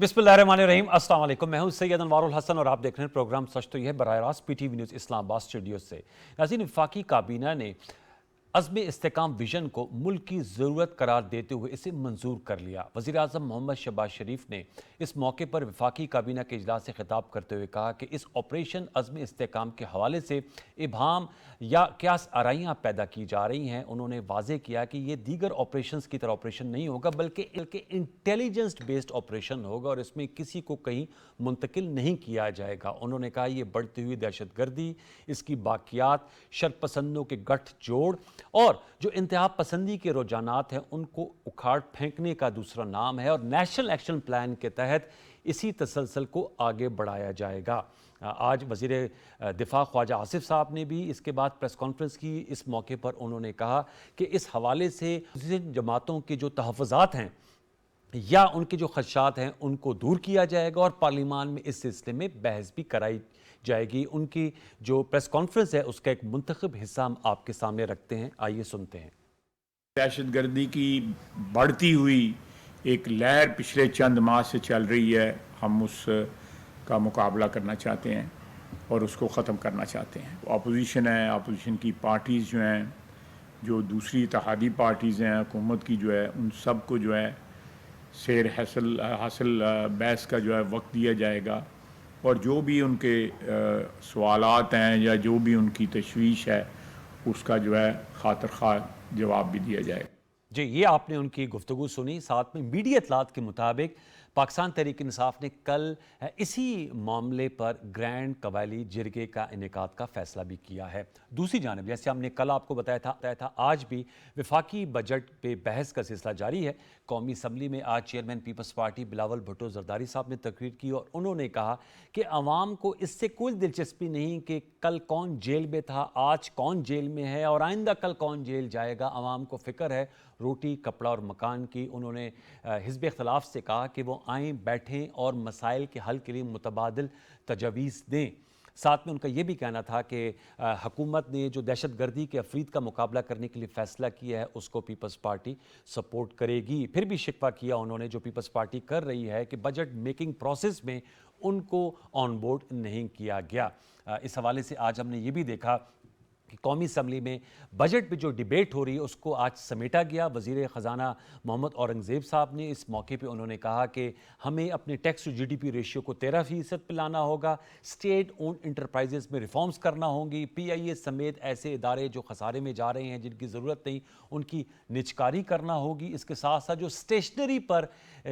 बिस्मिल्लाहिर्रहमानिर्रहीम, अस्सलाम वालेकुम। मैं हूं सैयद अनवारुल हसन और आप देख रहे हैं प्रोग्राम सच तो यह बराह रास्त पीटीवी न्यूज़ इस्लामाबाद स्टूडियो से। नाज़रीन, वफाकी काबीना ने अज़्म इस्तेकाम विजन को मुल्क की ज़रूरत करार देते हुए इसे मंजूर कर लिया। वज़ीर आज़म मोहम्मद शहबाज शरीफ ने इस मौके पर वफाकी काबीना के इजलास से खिताब करते हुए कहा कि इस ऑपरेशन अज़्म इस्तेकाम के हवाले से इबहम या क्यास आराइयाँ पैदा की जा रही हैं। उन्होंने वाज़ेह किया कि ये दीगर ऑपरेशन की तरह ऑपरेशन नहीं होगा, बल्कि इंटेलिजेंस बेस्ड ऑपरेशन होगा और इसमें किसी को कहीं मुंतकिल नहीं किया जाएगा। उन्होंने कहा ये बढ़ती हुई दहशतगर्दी, इसकी बाकियात, शरपसंदों के गठजोड़ और जो इंतहा पसंदी के रुझानात हैं उनको उखाड़ फेंकने का दूसरा नाम है और नेशनल एक्शन प्लान के तहत इसी तसलसल को आगे बढ़ाया जाएगा। आज वज़ीर दिफा ख्वाजा आसिफ साहब ने भी इसके बाद प्रेस कॉन्फ्रेंस की। इस मौके पर उन्होंने कहा कि इस हवाले से जमातों के जो तहफ़्फ़ुज़ात हैं या उनके जो खदशात हैं उनको दूर किया जाएगा और पार्लिमान में इस सिलसिले में बहस भी कराई जाएगी। उनकी जो प्रेस कॉन्फ्रेंस है उसका एक मुंतखब हिस्सा हम आपके सामने रखते हैं, आइए सुनते हैं। दहशतगर्दी की बढ़ती हुई एक लहर पिछले चंद माह से चल रही है। हम उसका मुकाबला करना चाहते हैं और उसको ख़त्म करना चाहते हैं। अपोजिशन है, अपोजिशन की पार्टीज़ जो हैं, जो दूसरी इत्तेहादी पार्टीज़ हैं, हुकूमत की जो है, उन सब को जो है शेर हासिल बहस का जो है वक्त दिया जाएगा और जो भी उनके सवालात हैं या जो भी उनकी तशवीश है उसका जो है खातिर खा जवाब भी दिया जाएगा। जी, ये आपने उनकी गुफ्तगू सुनी। साथ में मीडिया इतलात के मुताबिक पाकिस्तान तहरीक इंसाफ ने कल इसी मामले पर ग्रैंड कबायली जिरगे का इनेकाद का फैसला भी किया है। दूसरी जानिब, जैसे हमने कल आपको बताया था आज भी वफाकी बजट पे बहस का सिलसिला जारी है। कौमी असम्बली में आज चेयरमैन पीपल्स पार्टी बिलावल भुट्टो जरदारी साहब ने तकरीर की और उन्होंने कहा कि अवाम को इससे कोई दिलचस्पी नहीं कि कल कौन जेल में था, आज कौन जेल में है और आइंदा कल कौन जेल जाएगा। अवाम को फ़िक्र है रोटी, कपड़ा और मकान की। उन्होंने हिज़्ब इख्तिलाफ से कहा कि वो आएँ, बैठें और मसाइल के हल के लिए मुतबादिल तजावीज़ दें। साथ में उनका ये भी कहना था कि हुकूमत ने जो दहशतगर्दी के अफरीद का मुकाबला करने के लिए फ़ैसला किया है उसको पीपल्स पार्टी सपोर्ट करेगी। फिर भी शिकवा किया उन्होंने जो पीपल्स पार्टी कर रही है कि बजट मेकिंग प्रोसेस में उनको ऑन बोर्ड नहीं किया गया। इस हवाले से आज हमने ये भी देखा कि कौमी असम्बली में बजट पे जो डिबेट हो रही है उसको आज समेटा गया। वज़ीर ख़जाना मोहम्मद औरंगज़ेब साहब ने इस मौके पे उन्होंने कहा कि हमें अपने टैक्स टू जीडीपी रेशियो को 13% पे लाना होगा, स्टेट ओन इंटरप्राइजेस में रिफॉर्म्स करना होंगी, पीआईए समेत ऐसे इदारे जो खसारे में जा रहे हैं जिनकी ज़रूरत नहीं उनकी निजकारी करना होगी। इसके साथ साथ जो स्टेशनरी पर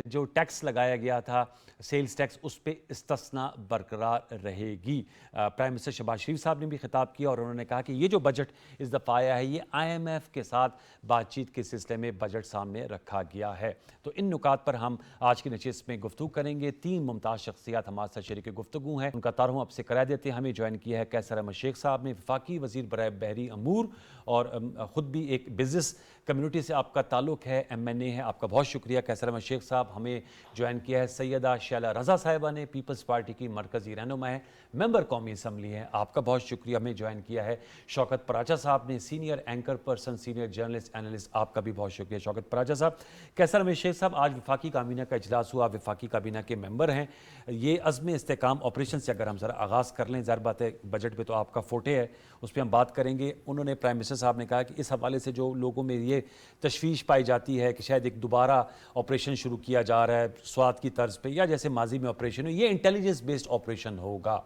जो टैक्स लगाया गया था, सेल्स टैक्स, उस पर इस्तिस्ना बरकरार रहेगी। प्राइम मिनिस्टर शहबाज शरीफ साहब ने भी खिताब किया और उन्होंने कहा कि ये जो बजट इस दफ़ा आया है ये IMF के साथ बातचीत के सिलसिले में बजट सामने रखा गया है। तो इन नुकात पर हम आज की नशिस्त में गुफ्तगू करेंगे। 3 मुमताज़ शख्सियात हमारे साथ शरीक गुफ्तगू हैं, उनका तारुफ आपसे करा देते हैं। हमें ज्वाइन किया है कैसर अहमद शेख साहब ने, वफाकी वज़ीर बराए बहरी अमूर और ख़ुद भी एक बिज़नेस कम्युनिटी से आपका ताल्लुक़ है, MNA है। आपका बहुत शुक्रिया कैसर अहमद शेख साहब। हमें ज्वाइन किया है सैयदा शैला रज़ा साहिबा ने, पीपल्स पार्टी की मरकज़ी रहनुमा है, मेंबर कौमी असम्बली है। आपका बहुत शुक्रिया। हमें ज्वाइन किया है शौकत पराचा साहब ने, senior anchor person, senior journalist analyst. आपका भी बहुत शुक्रिया शौकत पराचा साहब। कैसर अहमद शेख साहब, आज वफाकी काबीना का इजलास हुआ, वफाकी काबीना के मेंबर हैं। ये अज़्म इस्तेकाम ऑपरेशन से अगर हम ज़रा आगाज़ कर लें, ज़ाहिर बात है बजट पर तो आपका फोटे है, उस पर हम बात करेंगे। उन्होंने प्राइम मिनिस्टर साहब ने कहा कि इस हवाले से जो लोगों में ये तशवीश पाई जाती है कि शायद एक दोबारा ऑपरेशन शुरू किया जा रहा है स्वात की तर्ज पे या जैसे माजी में ऑपरेशन हो, ये इंटेलिजेंस बेस्ड ऑपरेशन होगा।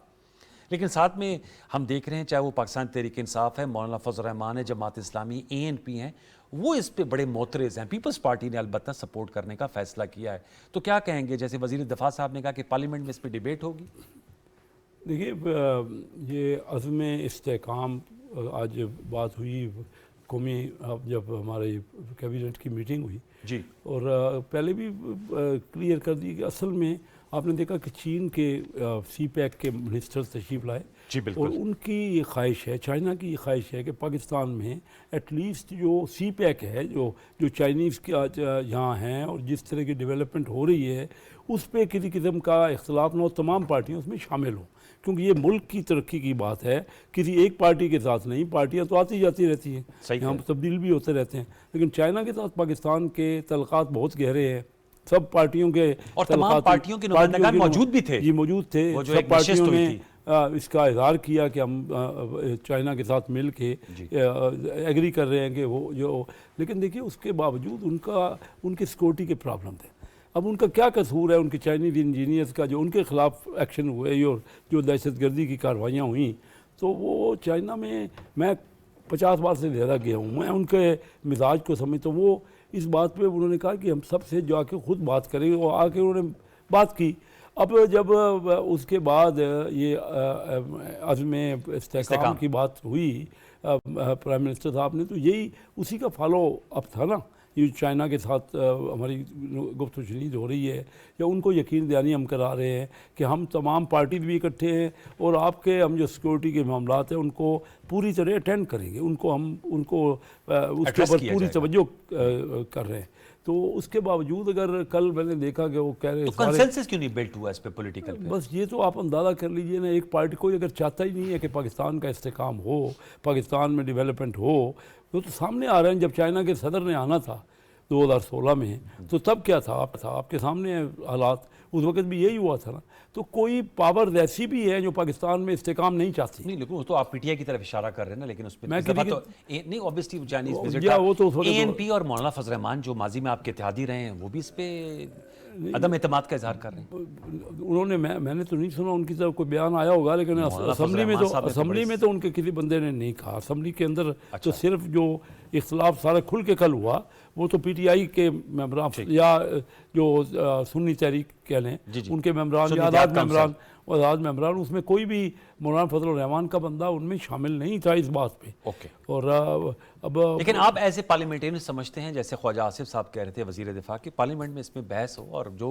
लेकिन साथ में हम देख रहे हैं चाहे वो पाकिस्तान तहरीक इंसाफ है, मौलाना फजल रहमान है, जमात इस्लामी, ANP हैं, वो इस पे बड़े मोतरज़ हैं। पीपल्स पार्टी ने अलबत्ता सपोर्ट करने का फैसला किया है। तो क्या कहेंगे, जैसे वज़ीर दिफा साहब ने कहा कि पार्लियामेंट में इस पर डिबेट होगी? देखिए, ये अज़्म इस्तेकाम आज बात हुई कौमी, जब हमारी कैबिनेट की मीटिंग हुई जी, और पहले भी क्लियर कर दी कि असल में आपने देखा कि चीन के CPEC के मिनिस्टर तशरीफ़ लाए जी बिल्कुल। और उनकी ये ख्वाहिश है, चाइना की ये ख्वाहिश है कि पाकिस्तान में एटलीस्ट जो CPEC है, जो चाइनीज़ के आज यहाँ हैं और जिस तरह की डेवलपमेंट हो रही है उस पर किसी किस्म का इख्तलाफ न हो, तमाम पार्टियाँ उसमें शामिल हों, क्योंकि ये मुल्क की तरक्की की बात है, किसी एक पार्टी के साथ नहीं। पार्टियां तो आती जाती रहती हैं, यहाँ पर तब्दील भी होते रहते हैं, लेकिन चाइना के साथ पाकिस्तान के तल्लुकात बहुत गहरे हैं सब पार्टियों के और तमाम तलखाती- पार्टियों के नुमाइंदगान मौजूद भी थे। जी मौजूद थे। वो जो सब एक नशिस्त पार्टियों हुई ने थी। इसका इजहार किया कि हम चाइना के साथ मिल के एग्री कर रहे हैं कि वो जो, लेकिन देखिए उसके बावजूद उनके सिक्योरिटी के प्रॉब्लम थे। अब उनका क्या कसूर है, उनके चाइनीज़ इंजीनियर्स का जो उनके ख़िलाफ़ एक्शन हुए और जो दहशतगर्दी की कार्रवाइयाँ हुई, तो वो चाइना में मैं 50 बार से ज़्यादा गया हूँ, मैं उनके मिजाज को समझता हूँ। वो इस बात पे उन्होंने कहा कि हम सबसे जाके खुद बात करेंगे, और आके उन्होंने बात की। अब जब उसके बाद ये अज़्म इस्तेहकाम की बात हुई प्राइम मिनिस्टर साहब ने, तो यही उसी का फॉलो अप था ना, ये चाइना के साथ हमारी गुफ्तगू शनीद हो रही है, या उनको यकीन दहानी हम करा रहे हैं कि हम तमाम पार्टी भी इकट्ठे हैं और आपके हम जो सिक्योरिटी के मामलात हैं उनको पूरी तरह अटेंड करेंगे, उनको उसके ऊपर पूरी तवज्जो कर रहे हैं। तो उसके बावजूद अगर कल मैंने देखा कि वो कह रहे तो कंसेंसस क्यों नहीं बिल्ट हुआ इस पे पॉलिटिकल पे? बस ये तो आप अंदाज़ा कर लीजिए ना, एक पार्टी कोई अगर चाहता ही नहीं है कि पाकिस्तान का इस्तेहकाम हो, पाकिस्तान में डेवलपमेंट हो, तो सामने आ रहे हैं। जब चाइना के सदर ने आना था 2016 में, तो तब क्या था आपके सामने हालात, उस वक्त भी यही हुआ था ना। तो कोई पावर ऐसी भी है जो पाकिस्तान में इस्तेहकाम नहीं चाहती। नहीं, लेकिन वो तो आप पीटीआई की तरफ इशारा कर रहे हैं ना, लेकिन उस पे मैं इस दफा किसी तो नहीं, ऑब्वियसली चाइनीज या विजिट वो तो उस वक्त एएनपी और मौलाना फजल रहमान जो माजी में आपके इत्तेहादी रहे हैं, वो भी इस पे अदम एतमाद का इजहार कर रहे हैं। उन्होंने मैंने तो नहीं सुना उनकी तरफ कोई बयान आया होगा, लेकिन असेंबली में तो उनके किसी बंदे ने नहीं कहा। असेंबली के अंदर तो सिर्फ जो इख्तलाफ सारा खुल के कल हुआ, वो तो पीटीआई के मेंबरान या जो सुन्नी तहरीक कह लें उनके मेंबरान या आज़ाद मेंबरान, उसमें कोई भी मौलाना फजल रहमान का बंदा उनमें शामिल नहीं था इस बात पे। ओके। और अब लेकिन आप एज ए पार्लियामेंटेरियन समझते हैं, जैसे ख्वाजा आसिफ साहब कह रहे थे वजीर दिफा, कि पार्लियामेंट में इसमें बहस हो और जो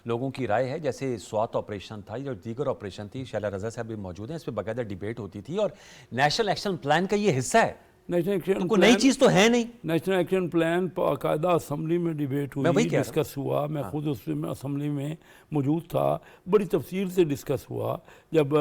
लोगों की राय है, जैसे स्वात ऑपरेशन था या दीगर ऑपरेशन थी, शैला रजा साहब भी मौजूद हैं, इस पर बाकायदा डिबेट होती थी और नेशनल एक्शन प्लान का ये हिस्सा है। नेशनल एक्शन कोई नई चीज़ तो है नहीं। नेशनल एक्शन प्लान बाकायदा असेंबली में डिबेट हुई, डिस्कस हुआ। मैं खुद उसमें असेंबली में मौजूद था, बड़ी तफसील से डिस्कस हुआ। जब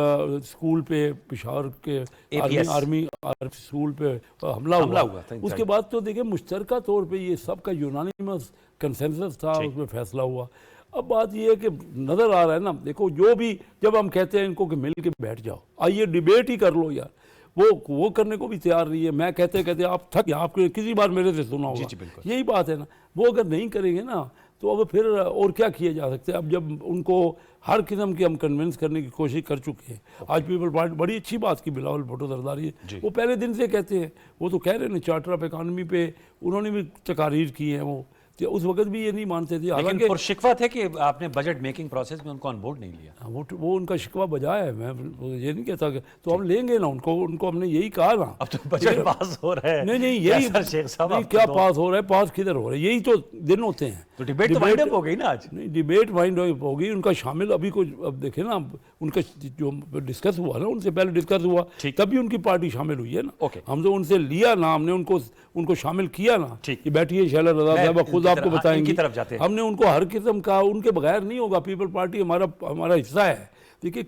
स्कूल पे पेशावर के आर्मी स्कूल पे हमला हुआ उसके बाद तो देखिए मुश्तरका तौर पे ये सबका यूनानिमस कंसेंसस था, उसमें फैसला हुआ। अब बात ये है कि नज़र आ रहा है ना, देखो जो भी जब हम कहते हैं इनको कि मिल के बैठ जाओ, आइए डिबेट ही कर लो यार, वो करने को भी तैयार नहीं है। मैं कहते आप थक गए, आपके किसी बार मेरे से सुना होगा, यही बात है ना। वो अगर नहीं करेंगे ना, तो अब फिर और क्या किया जा सकता है। अब जब उनको हर किस्म की हम कन्विंस करने की कोशिश कर चुके हैं। आज पीपल पार्टी बड़ी अच्छी बात की, बिलावल भुट्टो जरदारी, वो पहले दिन से कहते हैं, वो तो कह रहे हैं चार्टर ऑफ इकानमी पे उन्होंने भी तकारीर की हैं, वो उस वक्त भी ये नहीं मानते थे। हालांकि शिकवा थे कि आपने बजट मेकिंग प्रोसेस में उनको ऑन बोर्ड नहीं लिया। वो उनका शिकवा बजा है, मैं ये नहीं कहता कि तो हम लेंगे ना उनको हमने यही कहा ना। अब तो बजट पास हो रहा है। नहीं यही शेख साहब, नहीं क्या पास हो रहा है, पास किधर हो रहा है, यही तो दिन होते हैं। तो डिबेट तो वाइंड अप हो गई ना आज। नहीं, डिबेट वाइंड अप हो गई, उनका शामिल अभी कुछ, अब देखे ना उनका जो डिस्कस हुआ ना, उनसे पहले डिस्कस हुआ तभी उनकी पार्टी शामिल हुई है ना। हम तो उनसे लिया ना, हमने उनको शामिल किया ना कि बैठिए शैला रजा साहब खुद आपको बताएंगे। हमने उनको हर किस्म का, उनके बगैर नहीं होगा। पीपल पार्टी हमारा हिस्सा है। देखिए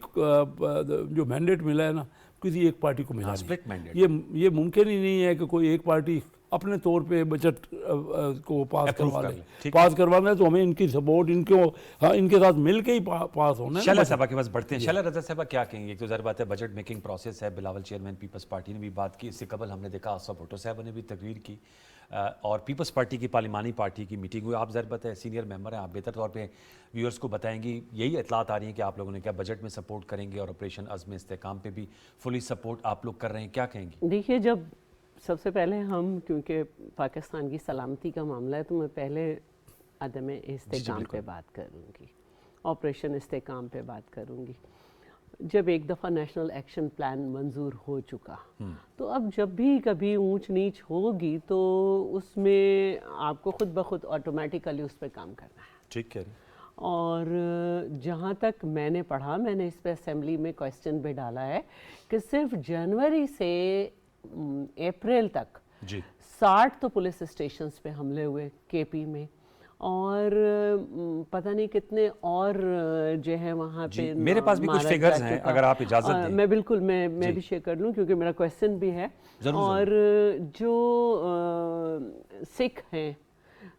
जो मैंडेट मिला है ना, किसी एक पार्टी को मिला नहीं। ये मुमकिन ही नहीं है कि कोई एक पार्टी अपने तौर पे बजट को पास करवाना है, तो हमें इनकी सपोर्ट इनके साथ मिल के ही पास होना है। शैला साहबा के पास बढ़ते हैं। शैला रजा साहबा क्या कहेंगे? एक तो ज़ाहिर बात है बजट मेकिंग प्रोसेस है, बिलावल चेयरमैन पीपल्स पार्टी ने भी बात की, इससे कबल हमने देखा आसिफ भुट्टो साहब ने भी तकरीर की और पीपल्स पार्टी की पार्लिमानी पार्टी की मीटिंग हुई। आप ज़ाहिर बात है सीनियर मेंबर हैं, आप बेहतर तौर पे व्यूअर्स को बताएंगी। यही इतलात आ रही हैं कि आप लोगों ने क्या बजट में सपोर्ट करेंगे और ऑपरेशन अज़्म इस्तेहकाम पे भी फुली सपोर्ट आप लोग कर रहे हैं, क्या कहेंगी? देखिए, जब सबसे पहले हम, क्योंकि पाकिस्तान की सलामती का मामला है, तो मैं पहले अदम इस्तेहकाम पे बात करूँगी, ऑपरेशन इस्तेहकाम पे बात करूँगी। जब एक दफ़ा नेशनल एक्शन प्लान मंजूर हो चुका, तो अब जब भी कभी ऊंच नीच होगी तो उसमें आपको खुद ब खुद ऑटोमेटिकली उस पर काम करना है। ठीक है। और जहाँ तक मैंने पढ़ा, मैंने इस पर असेंबली में क्वेश्चन भी डाला है कि सिर्फ जनवरी से अप्रैल तक 60 तो पुलिस स्टेशंस पे हमले हुए केपी में, और पता नहीं कितने और जो है वहाँ पे। मेरे पास भी कुछ फिगर्स हैं, अगर आप इजाज़त दें। मैं बिल्कुल मैं भी शेयर कर लूँ, क्योंकि मेरा क्वेश्चन भी है। और जो सिख हैं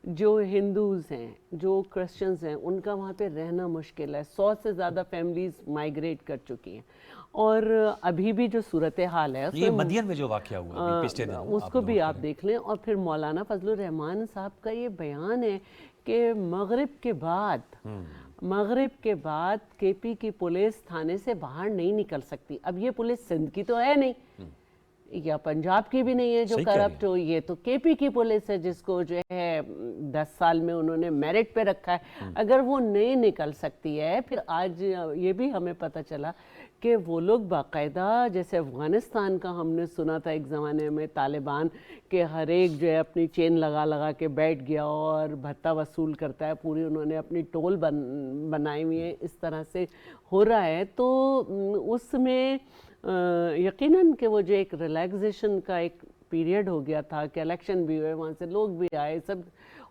जो हिंदूज़ हैं, जो क्रिश्चियंस हैं, उनका वहाँ पे रहना मुश्किल है। 100 से ज़्यादा फैमिलीज़ माइग्रेट कर चुकी हैं और अभी भी जो सूरत हाल है ये उसमें मदियन में जो वाक़या हुआ अभी पिछले दिनों उसको भी आप देख लें। और फिर मौलाना फजलुर रहमान साहब का ये बयान है कि मगरिब के बाद केपी की पुलिस थाने से बाहर नहीं निकल सकती। अब ये पुलिस सिंध की तो है नहीं या पंजाब की भी नहीं है जो सही कह रही करप्ट हो, ये तो केपी की पुलिस है जिसको जो है 10 साल में उन्होंने मेरिट पे रखा है। अगर वो नहीं निकल सकती है, फिर आज ये भी हमें पता चला कि वो लोग बाकायदा, जैसे अफ़गानिस्तान का हमने सुना था एक ज़माने में, तालिबान के हर एक जो है अपनी चेन लगा लगा के बैठ गया और भत्ता वसूल करता है, पूरी उन्होंने अपनी टोल बनाई हुई है, इस तरह से हो रहा है। तो उसमें यकीनन कि वो जो एक रिलैक्सेशन का एक पीरियड हो गया था कि इलेक्शन भी हुए, वहाँ से लोग भी आए, सब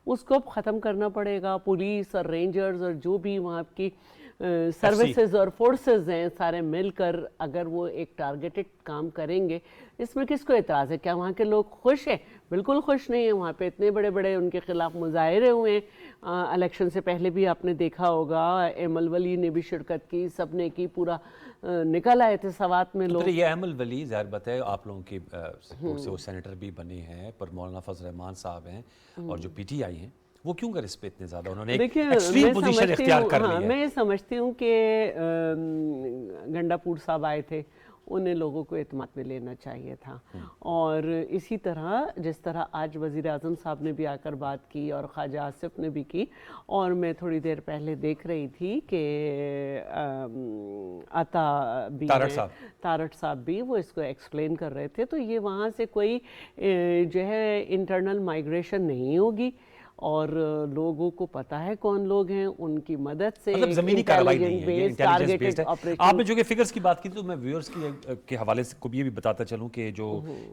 उसको अब ख़त्म करना पड़ेगा। पुलिस और रेंजर्स और जो भी वहाँ की सर्विसेज और फोर्सेस हैं, सारे मिलकर अगर वो एक टारगेटेड काम करेंगे, इसमें किसको एतराज़ है? क्या वहाँ के लोग खुश हैं? बिल्कुल खुश नहीं है। वहाँ पे इतने बड़े बड़े उनके खिलाफ मुजाहरे हुए हैं। इलेक्शन से पहले भी आपने देखा होगा, एमल वली ने भी शिरकत की, सब ने की, पूरा निकल आए थे सवात में लोग। तो ये अहमल वली ज़ाहिर बात है आप लोगों की सपोर्ट से वो सेनेटर भी बने हैं, पर मौलाना फजल रहमान साहब हैं और जो पीटीआई हैं वो क्यों कर इस पे इतने ज़्यादा उन्होंने एक्सट्रीम पोजीशन इख्तियार कर ली है। मैं समझती हूँ कि गंडापुर साहब आए थे, उन्हें लोगों को एतमाद में लेना चाहिए था। और इसी तरह जिस तरह आज वज़ीर आज़म साहब ने भी आकर बात की और ख्वाजा आसिफ ने भी की, और मैं थोड़ी देर पहले देख रही थी कि आता भी तारट साहब भी वो इसको एक्सप्लेन कर रहे थे। तो ये वहाँ से कोई जो है इंटरनल माइग्रेशन नहीं होगी और लोगों को पता है कौन लोग हैं, उनकी मदद से मतलब ज़मीनी कार्रवाई नहीं है, ये इंटेलिजेंस बेस्ड है। आपने जो कि फिगर्स की बात की तो मैं व्यूअर्स के हवाले से को भी ये भी बताता चलूं कि जो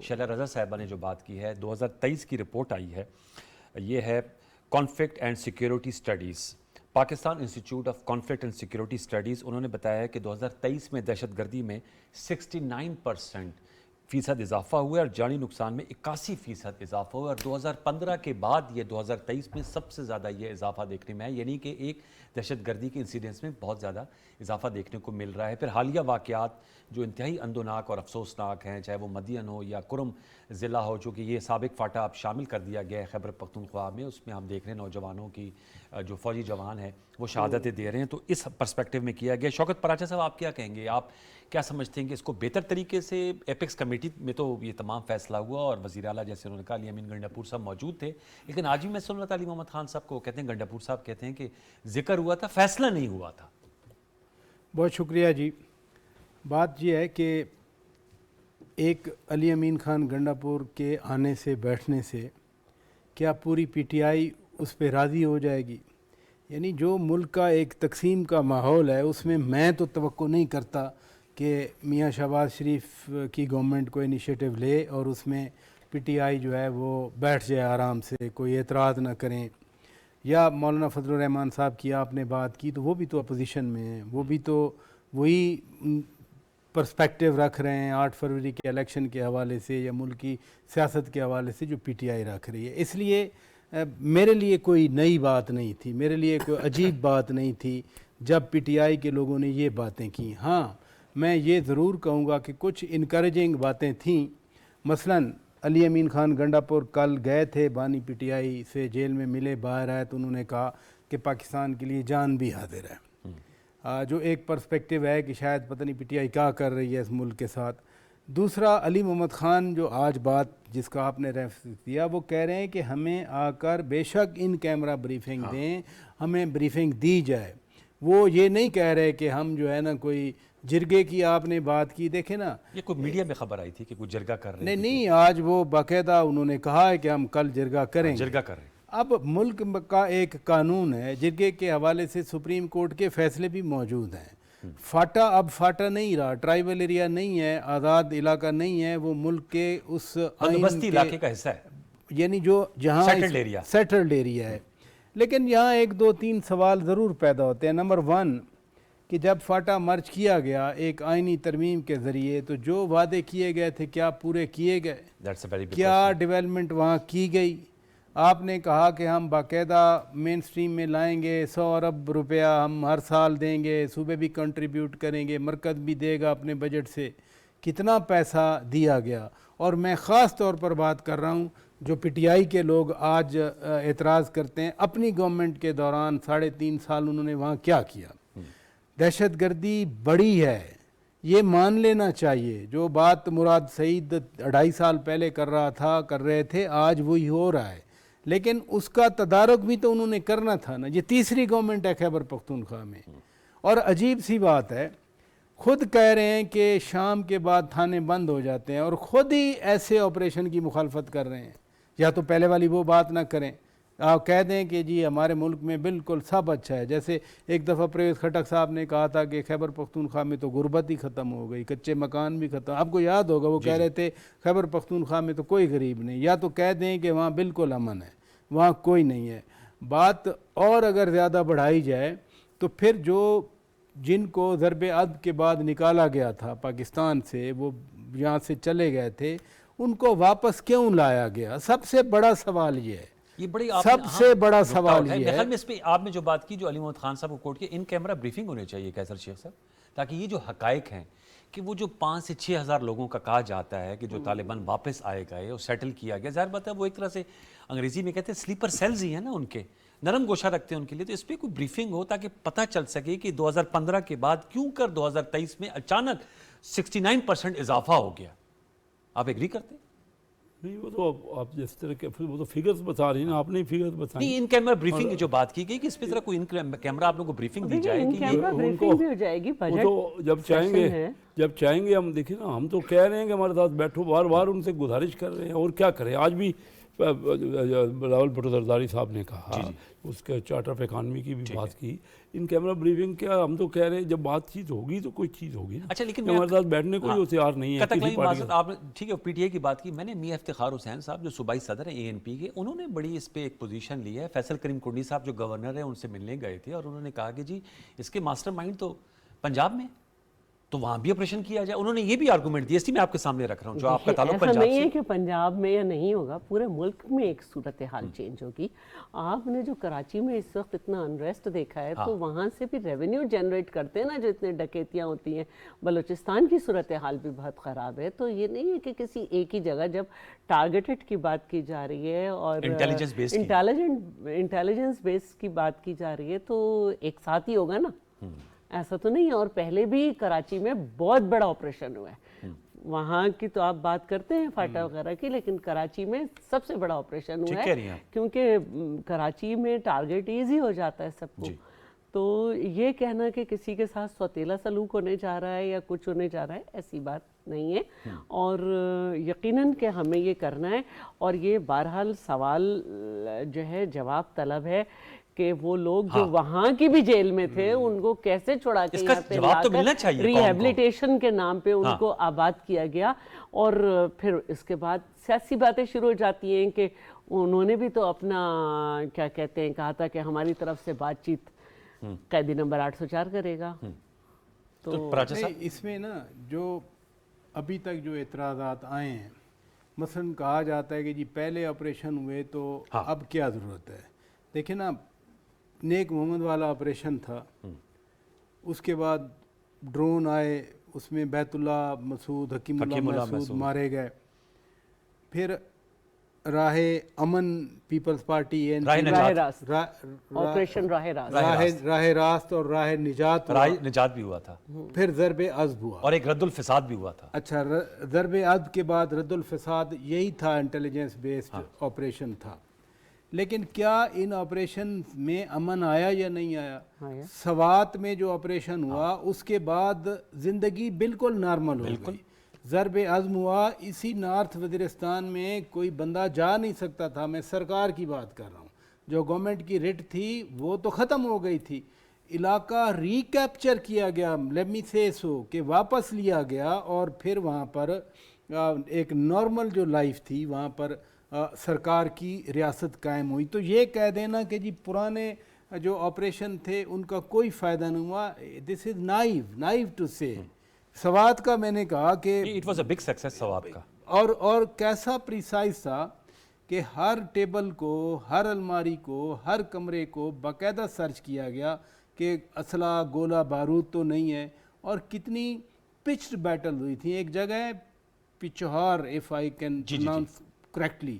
शैला रज़ा साहिबा ने जो बात की है, 2023 की रिपोर्ट आई है, ये है conflict and security studies, Pakistan institute of conflict and security studies. उन्होंने बताया है कि 2023 में दहशतगर्दी में 69% इजाफा हुआ है और जानी नुकसान में 81% इजाफा हुआ है। और 2015 के बाद ये 2023 में सबसे ज़्यादा ये इजाफा देखने में है, यानी कि एक दहशतगर्दी के इंसिडेंट्स में बहुत ज़्यादा इजाफा देखने को मिल रहा है। फिर हालिया वाक़यात जो इंतहाई अंदोनाक और अफसोसनाक हैं, चाहे वो मदियन हो या कुरम ज़िला हो, चूँकि ये साबिक फाटा अब शामिल कर दिया गया है खैबर पख्तूनख्वा में, उसमें हम देख रहे हैं नौजवानों की जो फ़ौजी जवान हैं वो शहादतें दे रहे हैं। तो इस पर्सपेक्टिव में किया गया। शौकत पराचा साहब, आप क्या कहेंगे? आप क्या समझते हैं कि इसको बेहतर तरीके से, एपेक्स कमेटी में तो ये तमाम फैसला हुआ और वज़ीर आला जैसे उन्होंने कहा अली अमीन गंडापुर साहब मौजूद थे, लेकिन आज भी मैं सुन रहा था अली मोहम्मद खान साहब को कहते हैं, गंडापुर साहब कहते हैं कि जिक्र हुआ था, फैसला नहीं हुआ था। बहुत शुक्रिया जी। बात यह है कि एक अली अमीन खान गंडापुर के आने से, बैठने से क्या पूरी पीटीआई उस पर राज़ी हो जाएगी? यानी जो मुल्क का एक तकसीम का माहौल है उसमें मैं तो तवक्को नहीं करता कि मियाँ शहबाज शरीफ की गवर्नमेंट को इनिशिएटिव ले और उसमें पीटीआई जो है वो बैठ जाए आराम से, कोई एतराज़ ना करें। या मौलाना फजलुर रहमान साहब की आपने बात की, तो वो भी तो अपोजिशन में हैं, वो भी तो वही पर्सपेक्टिव रख रहे हैं 8 फरवरी के इलेक्शन के हवाले से या मुल्क की सियासत के हवाले से जो पीटीआई रख रही है। इसलिए मेरे लिए कोई नई बात नहीं थी, मेरे लिए कोई अजीब बात नहीं थी जब पीटीआई के लोगों ने ये बातें की। हाँ, मैं ये ज़रूर कहूँगा कि कुछ इनकरेजिंग बातें थीं। मसलन अली अमीन खान गंडापुर कल गए थे बानी पीटीआई से, जेल में मिले, बाहर आए तो उन्होंने कहा कि पाकिस्तान के लिए जान भी हाजिर है। जो एक पर्सपेक्टिव है कि शायद पता नहीं पीटीआई क्या कर रही है इस मुल्क के साथ। दूसरा, अली मोहम्मद ख़ान जो आज बात जिसका आपने रेफरेंस दिया, वो कह रहे हैं कि हमें आकर बेशक इन कैमरा ब्रीफिंग दें, हमें ब्रीफिंग दी जाए। वो ये नहीं कह रहे कि हम जो है ना कोई जिरगे की आपने बात की, देखे ना ये कोई मीडिया में खबर आई थी कि कुछ जिरगा कर रहे हैं। नहीं, आज वो बाकायदा उन्होंने कहा है कि हम कल जिरगा करेंगे, जिरगा कर रहे हैं। अब मुल्क का एक कानून है, जिरगे के हवाले से सुप्रीम कोर्ट के फैसले भी मौजूद हैं। फाटा अब फाटा नहीं रहा, ट्राइबल एरिया नहीं है, आज़ाद इलाका नहीं है, वो मुल्क के उस बंदोबस्ती इलाके का हिस्सा है, यानी जो जहाँ सेटल्ड एरिया है। लेकिन यहाँ 1 2 3 सवाल ज़रूर पैदा होते हैं। नंबर 1 कि जब फाटा मर्ज किया गया एक आइनी तरमीम के ज़रिए, तो जो वादे किए गए थे क्या पूरे किए गए? क्या डेवलपमेंट वहाँ की गई? आपने कहा कि हम बाकायदा मेन स्ट्रीम में लाएंगे, 100 अरब रुपया हम हर साल देंगे, सूबे भी कंट्रीब्यूट करेंगे, मरकज़ भी देगा अपने बजट से। कितना पैसा दिया गया? और मैं ख़ास तौर पर बात कर रहा हूँ जो पीटीआई के लोग आज एतराज़ करते हैं, अपनी गवर्नमेंट के दौरान 3.5 साल उन्होंने वहाँ क्या किया। दहशतगर्दी बड़ी है, ये मान लेना चाहिए। जो बात मुराद सईद 2.5 साल पहले कर रहे थे, आज वही हो रहा है, लेकिन उसका तदारुक भी तो उन्होंने करना था ना। ये तीसरी गवर्नमेंट है खैबर पख्तूनख्वा में। और अजीब सी बात है, खुद कह रहे हैं कि शाम के बाद थाने बंद हो जाते हैं और ख़ुद ही ऐसे ऑपरेशन की मुखालफत कर रहे हैं। या तो पहले वाली वो बात ना करें, आप कह दें कि जी हमारे मुल्क में बिल्कुल सब अच्छा है। जैसे एक दफ़ा परवेज़ खटक साहब ने कहा था कि खैबर पख्तूनख्वा में तो गुर्बत ही ख़त्म हो गई, कच्चे मकान भी ख़त्म। आपको याद होगा वो कह रहे थे खैबर पख्तूनख्वा में तो कोई गरीब नहीं। या तो कह दें कि वहाँ बिल्कुल अमन है, वहाँ कोई नहीं है। बात और अगर ज़्यादा बढ़ाई जाए तो फिर जो जिनको ज़रबे अदब के बाद निकाला गया था पाकिस्तान से, वो यहाँ से चले गए थे, उनको वापस क्यों लाया गया? सबसे बड़ा सवाल ये है। ये बड़ी सबसे बड़ा सवाल ये है। में इस पे आपने जो बात की, जो अली मोहम्मद खान साहब को कोर्ट की, इन कैमरा ब्रीफिंग होनी चाहिए कैसर शेख साहब, ताकि ये जो हकायक हैं कि वो जो 5 से 6 हज़ार लोगों का कहा जाता है कि जो तालिबान वापस आए गए और सेटल किया गया, ज़ाहिर बात है वो एक तरह से अंग्रेजी में कहते हैं स्लीपर सेल्स ही है ना, उनके नरम गोशा रखते हैं उनके लिए। तो इस पर कोई ब्रीफिंग हो ताकि पता चल सके कि 2015 के बाद क्यों कर 2023 में अचानक 69% इजाफा हो गया। आप एग्री करते हैं? नहीं, वो तो आप जिस तरह के वो तो फिगर्स बता रही हैं ना, आपने फिगर्स बताई। नहीं, इन कैमरा ब्रीफिंग की जो बात की गई कि इस पे जरा कोई इन कैमरा आप लोगों को ब्रीफिंग दी जाए कि ये ब्रीफिंग भी हो जाएगी। बजट तो जब चाहेंगे हम देखिए ना, हम तो कह रहे हैं कि हमारे साथ बैठो, बार बार उनसे गुजारिश कर रहे हैं। और क्या करें, आज भी बिलावल भुट्टो जरदारी साहब ने कहा, उसके चार्टर ऑफ इकानमी की भी बात की। इन कैमरा ब्रीफिंग क्या, हम तो कह रहे हैं जब बातचीत होगी तो कोई चीज़ होगी ना। अच्छा, लेकिन हमारे साथ बैठने को तैयार नहीं है किसी पार्टी का। आपने ठीक है पीटीआई की बात की, मैंने मियां इफ्तिखार हुसैन साहब जो सूबाई सदर हैं एएनपी के, उन्होंने बड़ी इस पे एक पोजीशन ली है। फैसल करीम कुंडी साहब जो गवर्नर है उनसे मिलने गए थे और उन्होंने कहा कि जी इसके मास्टरमाइंड तो पंजाब में, तो वहाँ भी ऑपरेशन किया जाए। उन्होंने ये भी आर्गूमेंट दिया, इसलिए मैं आपके सामने रख रहा हूँ। जो आपका ताल्लुक पंजाब से, ऐसा नहीं है कि पंजाब में या नहीं होगा, पूरे मुल्क में एक सूरत हाल चेंज होगी। आपने जो कराची में इस वक्त इतना अनरेस्ट देखा है, तो वहाँ से भी रेवेन्यू जनरेट करते हैं ना, जो इतने डकैतियाँ होती हैं। बलूचिस्तान की सूरत हाल भी बहुत ख़राब है। तो ये नहीं है कि किसी एक ही जगह, जब टारगेटेड की बात की जा रही है और इंटेलिजेंस बेस की बात की जा रही है, तो एक साथ ही होगा ना, ऐसा तो नहीं है। और पहले भी कराची में बहुत बड़ा ऑपरेशन हुआ है। वहाँ की तो आप बात करते हैं फाटा वगैरह की, लेकिन कराची में सबसे बड़ा ऑपरेशन हुआ है, क्योंकि कराची में टारगेट इजी हो जाता है सबको। तो ये कहना कि किसी के साथ सौतेला सलूक होने जा रहा है या कुछ होने जा रहा है, ऐसी बात नहीं है। और यकीनन कि हमें ये करना है। और ये बहरहाल सवाल जो है जवाब तलब है कि वो लोग जो वहाँ की भी जेल में थे, उनको कैसे छुड़ा के यहाँ पे लाकर रिहेबिलिटेशन के नाम पे उनको आबाद किया गया। और फिर इसके बाद सियासी बातें शुरू हो जाती हैं कि उन्होंने भी तो अपना क्या कहते हैं कहा था कि हमारी तरफ से बातचीत कैदी नंबर 804 करेगा। तो इसमें ना जो अभी तक जो एतराज़ात आए हैं, मसलन कहा जाता है कि जी पहले ऑपरेशन हुए तो अब क्या ज़रूरत है। देखिए ना, नेक मोहम्मद वाला ऑपरेशन था, उसके बाद ड्रोन आए, उसमें बैतुल्ला मसूद, हकीमुल्लाह मसूद मारे गए। फिर राहे अमन पीपल्स पार्टी ऑपरेशन राहे रास्त और राहे निजात भी हुआ था। फिर ज़रबे अज़ब हुआ और एक रद्दुल फ़िसाद भी हुआ था। अच्छा, ज़रबे अज़ब के बाद रद्दुल फ़िसाद, यही था इंटेलिजेंस बेस्ड ऑपरेशन था। लेकिन क्या इन ऑपरेशन में अमन आया या नहीं आया? सवात में जो ऑपरेशन हुआ उसके बाद ज़िंदगी बिल्कुल नॉर्मल हो गई। ज़रबे अज़्म हुआ, इसी नॉर्थ वज़ीरिस्तान में कोई बंदा जा नहीं सकता था। मैं सरकार की बात कर रहा हूँ। जो गवर्नमेंट की रिट थी वो तो ख़त्म हो गई थी। इलाका रिकैप्चर किया गया, लेमी से सो के वापस लिया गया और फिर वहाँ पर एक नॉर्मल जो लाइफ थी वहाँ पर सरकार की रियासत कायम हुई। तो ये कह देना कि जी पुराने जो ऑपरेशन थे उनका कोई फ़ायदा नहीं हुआ, दिस इज़ नाइव टू से। सवात का मैंने कहा कि it was a big success Swat का। और कैसा प्रिसाइज था कि हर टेबल को, हर अलमारी को, हर कमरे को बाकायदा सर्च किया गया कि असला गोला बारूद तो नहीं है। और कितनी पिच्ड बैटल हुई थी। एक जगह Pichhohar, if I can pronounce correctly,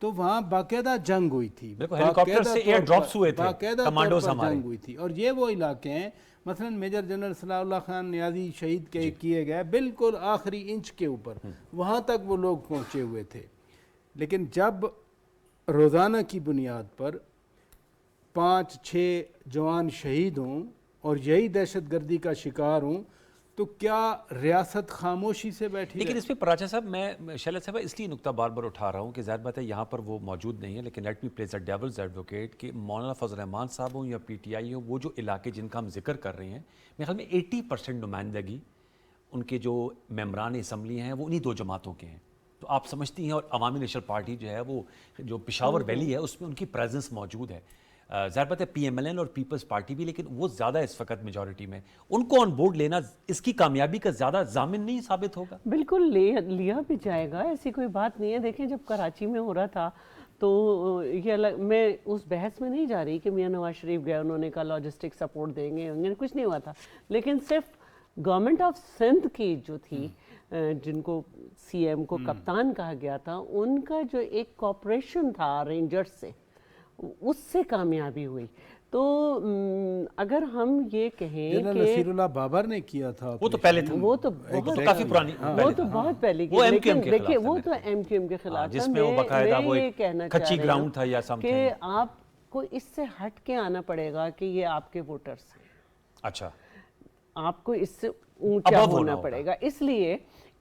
तो वहाँ बाकायदा जंग हुई थी, बिल्कुल, हेलीकॉप्टर से एयर ड्रॉप्स हुए थे, बाकायदा कमांडोज तौर पर हमारे। जंग हुई थी। और ये वो इलाके हैं, मसलन मेजर जनरल सलाउल्लाह खान नियाजी शहीद के किए गए बिल्कुल आखिरी इंच के ऊपर, वहाँ तक वो लोग पहुँचे हुए थे। लेकिन जब रोज़ाना की बुनियाद पर 5-6 जवान शहीद हों और यही दहशत गर्दी का शिकार हों, तो क्या रियासत खामोशी से बैठी लेकिन रहे? इस पे पराचा साहब, मैं शैलत साहब इसलिए नुक्ता बार बार उठा रहा हूँ कि ज़ाहिर बात है यहाँ पर वो मौजूद नहीं है, लेकिन लेट मी प्लेस अ डेविल्स एडवोकेट कि मौलाना फजल रहमान साहब हों या PTI हो, वो जो इलाके जिनका हम जिक्र कर रहे हैं, मेरे ख्याल में 80% नुमाइंदगी उनके जो मेम्बरान असम्बली हैं वो उन्हीं दो जमातों के हैं। तो आप समझती हैं, और अवामी नेशनल पार्टी जो है वो जो पिशावर वैली है उसमें उनकी प्रेजेंस मौजूद है। ज़ाहिर बात है PMLN और पीपल्स पार्टी भी, लेकिन वो ज़्यादा इस वक्त मेजॉरिटी में, उनको ऑन बोर्ड लेना इसकी कामयाबी का ज़्यादा जामिन नहीं साबित होगा? बिल्कुल लिया भी जाएगा, ऐसी कोई बात नहीं है। देखें, जब कराची में हो रहा था तो ये अलग, मैं उस बहस में नहीं जा रही कि मियां नवाज शरीफ गए, उन्होंने कहा लॉजिस्टिक सपोर्ट देंगे, कुछ नहीं हुआ था। लेकिन सिर्फ गवर्नमेंट ऑफ सिंध की जो थी, जिनको CM को कप्तान कहा गया था, उनका जो एक कॉपरेशन था रेंजर्स से, उससे कामयाबी हुई। तो अगर हम ये कहें जनरल कि नसीरुल्लाह बाबर ने किया था, वो तो पहले थे, वो तो वो तो काफी पुरानी, वो तो बहुत पहले की, वो लेकिन MQM के देखिए खिलाफ वो था, तो MQM के खिलाफ था। जिसमें वो बाकायदा वो ये एक कहना कच्ची चाह रही ग्राउंड हूँ था या कि समथिंग। आपको इससे हट के आना पड़ेगा कि ये आपके वोटर्स हैं, अच्छा, आपको इससे ऊंचा Above होना होना होगा। पड़ेगा। इसलिए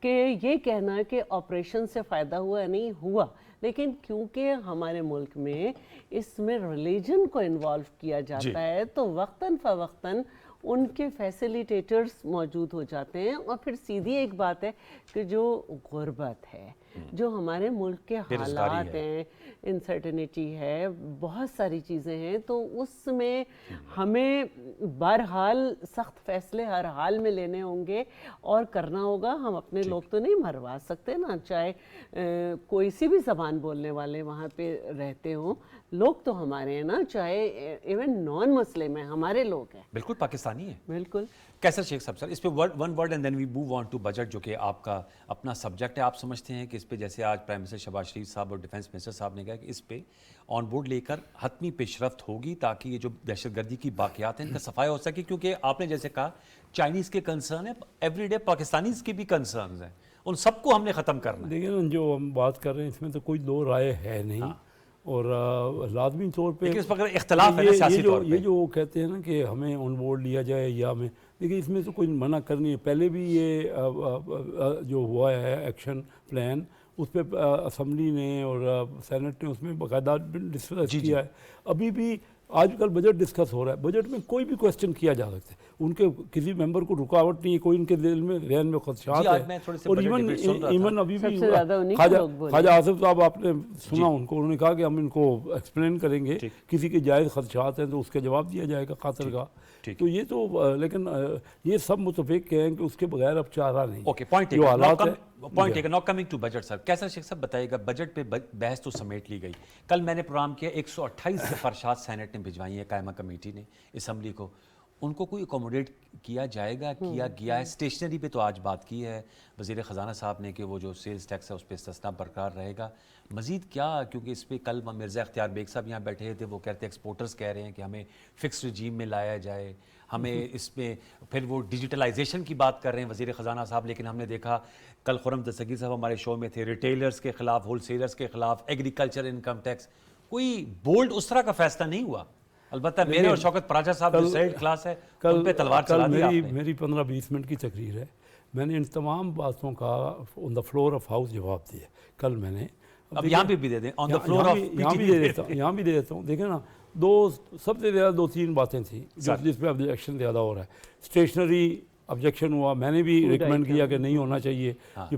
कि ये कहना कि ऑपरेशन से फ़ायदा हुआ, नहीं हुआ, लेकिन क्योंकि हमारे मुल्क में इसमें रिलीजन को इन्वॉल्व किया जाता है, तो वक्तन फ़वक्तन उनके फैसिलिटेटर्स मौजूद हो जाते हैं। और फिर सीधी एक बात है कि जो गुर्बत है, जो हमारे मुल्क के हालात हैं, इनसर्टनिटी है, बहुत सारी चीज़ें हैं, तो उसमें हमें बहरहाल सख्त फैसले हर हाल में लेने होंगे और करना होगा। हम अपने लोग तो नहीं मरवा सकते ना, चाहे कोई सी भी ज़बान बोलने वाले वहाँ पे रहते हों, लोग तो हमारे हैं ना, चाहे इवन नॉन मुस्लिम हैं, हमारे लोग हैं, बिल्कुल पाकिस्तानी है। बिल्कुल। कैसर शेख साहब, सर इस पे one word and then we move on to budget, जो कि आपका अपना सब्जेक्ट है। आप समझते हैं कि इस पे, जैसे आज प्राइम मिनिस्टर शहबाज शरीफ साहब और डिफेंस मिनिस्टर साहब ने कहा कि इस पे ऑन बोर्ड लेकर हतमी पेशरफ्त होगी ताकि ये जो दहशतगर्दी की बाक़ियात हैं इनका सफाया हो सके, क्योंकि आपने जैसे कहा चाइनीज़ के कंसर्न है, एवरीडे पाकिस्तानीज़ के भी कंसर्न हैं, उन सबको हमने ख़त्म करना है। देखिए ना, जो हम बात कर रहे हैं इसमें तो कोई दो राय है नहीं। और लाजमी तौर पे लेकिन इस पर इख्तलाफ है ना सियासी तौर पे। ये जो कहते हैं ना कि हमें ऑन बोर्ड लिया जाए या हमें, देखिए इसमें तो कोई मना करनी है। पहले भी ये जो हुआ है एक्शन प्लान, उस पर असम्बली ने और सेनेट ने उसमें बाकायदा डिस्कस किया है। अभी भी आजकल बजट डिस्कस हो रहा है, बजट में कोई भी क्वेश्चन किया जा सकता है, उनके किसी मेंबर को रुकावट नहीं है, कोई इनके दिल में जहन में खदशात है। और इवन अभी भी ख्वाजा आसिफ साहब, आपने सुना उनको, उन्होंने कहा कि हम इनको एक्सप्लेन करेंगे, किसी के जायज़ खदशात हैं तो उसका जवाब दिया जाएगा खातर का। तो ये तो, लेकिन ये सब मुतफिक हैं कि उसके बगैर अब चारा नहीं। ओके, पॉइंट जो हालात है। Point taken. Now coming to budget sir, कैसा शेख साहब बताइएगा, बजट पे बहस तो समेट ली गई। कल मैंने प्रोग्राम किया, 128 सिफारिशात सेनेट ने भिजवाई है कायमा कमेटी ने असम्बली को, उनको कोई अकोमोडेट किया जाएगा, किया गया है? स्टेशनरी पे तो आज बात की है वज़ीर ख़जाना साहब ने कि वो जो सेल्स टैक्स है उस पर इस्तिस्ना बरकरार रहेगा। मज़ीद क्या, क्योंकि इस पर कल मिर्ज़ा इख्तियार बेग साहब यहाँ बैठे थे, वो कहते एक्सपोर्टर्स कह रहे हैं कि हमें फ़िक्स रजीम में लाया जाए, हमें इसमें, फिर वो डिजिटलाइजेशन की बात कर रहे हैं वज़ीर ख़जाना साहब। लेकिन हमने देखा कल खुर्रम दस्तगीर साहब हमारे शो में थे, रिटेलर्स के ख़िलाफ़, होल सेलर्स के ख़िलाफ़, एग्रीकल्चर इनकम टैक्स, कोई बोल्ड उस तरह का फैसला नहीं हुआ। अलबत्ता मेरे और शौकत पराजा साहब जो सेल्ड क्लास है, उन पे तलवार चला दी आपने। मेरी 15-20 मिनट की तकरीर है, मैंने इन तमाम बातों का on the floor of house जवाब दिया कल मैंने। अब यहाँ पे भी दे दें, ऑन द फ्लोर ऑफ, यहाँ भी दे देता हूँ। देखें ना, सबसे ज़्यादा 2-3 बातें थी जिस पे ऑब्जेक्शन ज़्यादा हो रहा है। स्टेशनरी ऑब्जेक्शन हुआ, मैंने भी रिकमेंड किया कि नहीं होना चाहिए, कि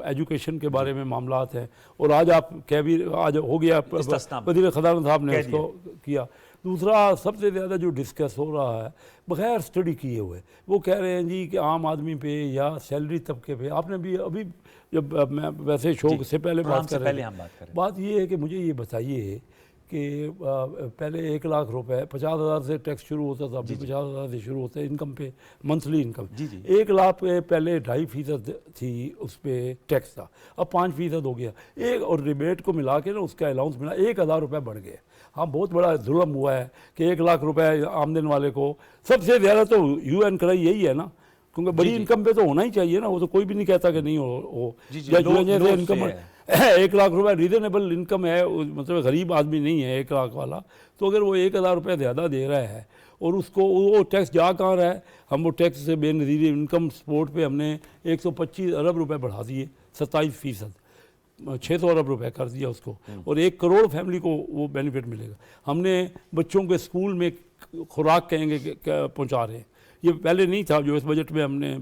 एजुकेशन के बारे में मामलात हैं। और आज आप कह भी, आज हो गया, वज़ीर ख़जाना साहब ने उसको किया। दूसरा सबसे ज़्यादा जो डिस्कस हो रहा है बगैर स्टडी किए हुए, वो कह रहे हैं जी कि आम आदमी पे या सैलरी तबके पे। आपने भी अभी जब मैं वैसे शौक से पहले बात कर रहे थे, बात ये है कि मुझे ये बताइए कि पहले 1 लाख रुपए 50,000 से टैक्स शुरू होता था, अभी 50,000 से शुरू होता है इनकम पे, मंथली इनकम। 1 लाख पे पहले 2.5% थी, उस पर टैक्स था, अब 5% हो गया। एक और रिबेट को मिला के ना उसका अलाउंस मिला 1,000 रुपये बढ़ गए। हाँ, बहुत बड़ा जुल्म हुआ है कि 1 लाख रुपए आमदन वाले को, सबसे ज़्यादा तो यू एन कराई यही है ना, क्योंकि बड़ी इनकम पे तो होना ही चाहिए ना, वो तो कोई भी नहीं कहता कि नहीं हो। इनकम 1 लाख रुपए रीजनेबल इनकम है, मतलब गरीब आदमी नहीं है 1 लाख वाला, तो अगर वो 1,000 रुपये ज़्यादा दे रहा है और उसको वो टैक्स जा कहाँ रहा है, हम वो टैक्स से बेनज़ीर इनकम सपोर्ट पे हमने 125 अरब रुपए बढ़ा दिए, 27%, 600 अरब रुपए कर दिया उसको, और 1 करोड़ फैमिली को वो बेनिफिट मिलेगा। हमने बच्चों के स्कूल में खुराक कहेंगे पहुँचा रहे हैं, ये पहले नहीं था जो इस बजट में हमने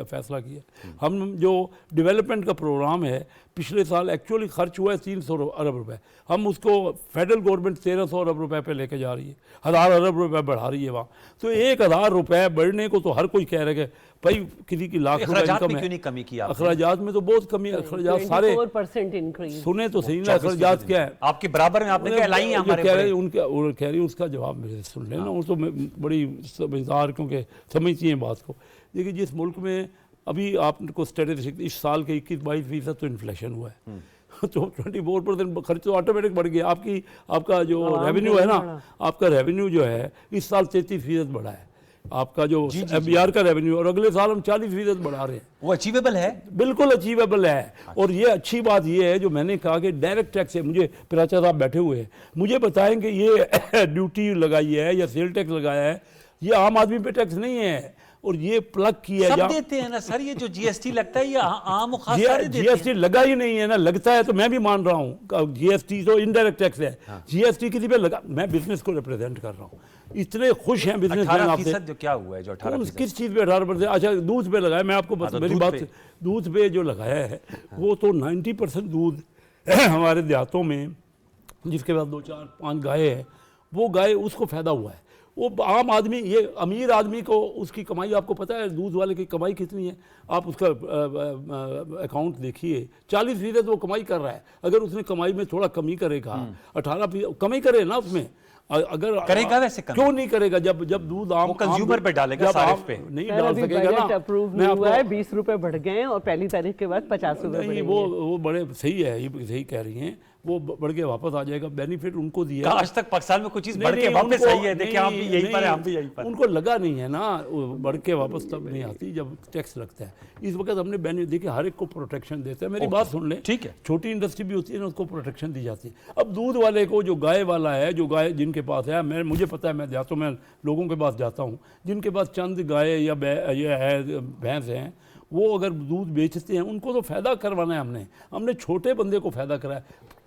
फैसला किया। हम जो डेवलपमेंट का प्रोग्राम है, पिछले साल एक्चुअली खर्च हुआ है 300 अरब रुपए, हम उसको फेडरल गवर्नमेंट 1300 अरब रुपए पे लेके जा रही है, 1000 अरब रुपए बढ़ा रही है वहाँ। तो 1000 रुपए बढ़ने को तो हर कोई कह रहा है कि भाई किसी की लाख रुपए इनकम है, कमी की अखराजात में तो बहुत कमी है। अखराजात सारे 24% इंक्रीज, सुने तो सही ना, अखराजात क्या है आपके बराबर में, आपने क्या लाई है हमारे कह रहे हैं उनका, कह रही उसका जवाब मेरे सुन लेना, वो तो बड़ी समझदार, क्योंकि समझती हैं बात को। देखिए, जिस मुल्क में अभी आपको स्टैटिस्टिक इस साल के 21-22% तो इन्फ्लेशन हुआ है, तो 24% खर्च तो ऑटोमेटिक बढ़ गया। आपका जो रेवेन्यू है ना, आपका रेवेन्यू जो है इस साल 33% बढ़ा है, आपका जो MBR का रेवेन्यू, और अगले साल हम 40% बढ़ा रहे हैं। वो अचीवेबल है, बिल्कुल अचीवेबल है। और ये अच्छी बात ये है जो मैंने कहा कि डायरेक्ट टैक्स है। मुझे पिराचा साहब बैठे हुए हैं, मुझे बताएं कि ये ड्यूटी लगाई है या सेल टैक्स लगाया है, ये आम आदमी पे टैक्स नहीं है, और ये प्लग किया सब देते हैं ना सर, ये जो GST लगता है ये आम खास सारे देते हैं। GST लगा ही नहीं है ना, लगता है तो मैं भी मान रहा हूँ, GST तो इनडायरेक्ट टैक्स है। GST किसी पे लगा, मैं बिजनेस को रिप्रेजेंट कर रहा हूँ, इतने खुश हैं बिजनेसमैन आपसे। जो क्या हुआ है जो 18%, किस चीज़ पे 18%? अच्छा, दूध पे लगाया, मैं आपको मेरी बात, दूध पे जो लगाया है वो तो 90% दूध हमारे देहातों में, जिसके पास 2, 4, 5 गाय है, वो गाय उसको फ़ायदा हुआ है। वो आम आदमी, ये अमीर आदमी को उसकी कमाई, आपको पता है दूध वाले की कमाई कितनी है? आप उसका अकाउंट देखिए, 40% वो कमाई कर रहा है। अगर उसने कमाई में थोड़ा कमी करेगा, 18% कमी करे ना उसमें, अगर करेगा वैसे कम, क्यों नहीं करेगा? जब जब दूध आम कंज्यूमर पे डालेगा, सारिफ पे नहीं डाल सकेगा ना। अप्रूव नहीं हुआ है, 20 रुपए बढ़ गए हैं और पहली तारीख के बाद 50 रुपए बढ़ेंगे। वो बड़े सही है, ये सही कह रही हैं, वो बढ़ के वापस आ जाएगा, बेनिफिट उनको दिया। आज तक पाकिस्तान में कुछ चीज बढ़ के वापस आई है, देखिए आप भी यही पर है, हम भी यही पर। उनको लगा नहीं है ना, बढ़ के वापस तब नहीं आती जब टैक्स लगता है। इस वक्त हमने बेनिफिट, देखिए हर एक को प्रोटेक्शन देते हैं। मेरी बात सुन लें, ठीक है, छोटी इंडस्ट्री भी होती है ना, उसको प्रोटेक्शन दी जाती है। अब दूध वाले को, जो गाय वाला है, जो गाय जिनके पास है, मुझे पता है, मैं जाता हूँ, मैं लोगों के पास जाता हूँ जिनके पास चंद गाय या भैंस हैं, वो अगर दूध बेचते हैं, उनको तो फ़ायदा करवाना है। हमने छोटे बंदे को फ़ायदा कराया।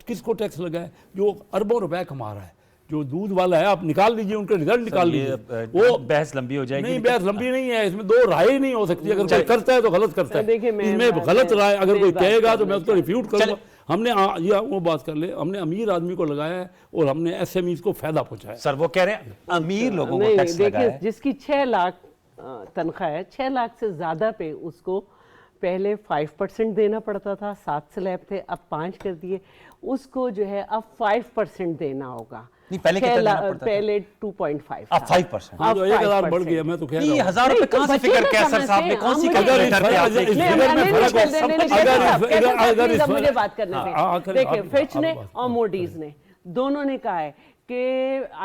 किसको टैक्स लगा है? जो अरबों रुपए कमा रहा है, जो दूध वाला है। आप निकाल लीजिए, उनके रिजल्ट निकाल लीजिए। वो बहस लंबी हो जाएगी। नहीं, बहस लंबी नहीं है, इसमें 2 राय ही नहीं हो सकती। अगर कोई करता है तो गलत करता है, इसमें गलत राय अगर कोई कहेगा तो मैं उसको रिफ्यूट करूँगा। हमने ये वो बात कर ले, हमने अमीर आदमी को लगाया है और हमने SMEs को फायदा पहुंचाया। सर वो कह रहे हैं अमीर लोगों को टैक्स लगा है। जिसकी 6 लाख तनख्वाह है, 6 लाख से ज्यादा पे उसको पहले 5% देना पड़ता था, 7 स्लैब थे, अब 5 कर दिए। उसको जो है अब 5% देना होगा। नहीं, पहले कितना देना पड़ता था? पहले 2.5, अब 5%। हाँ, तो 1000 बढ़ गया। मैं तो कह रहा हूँ 1000 रुपए कहाँ से फिगर किया सर साहब ने? कौन सी कैलकुलेटर पे आपने? मुझे बात करने दें। देखिए, फिच ने और मोडीज ने दोनों ने कहा है कि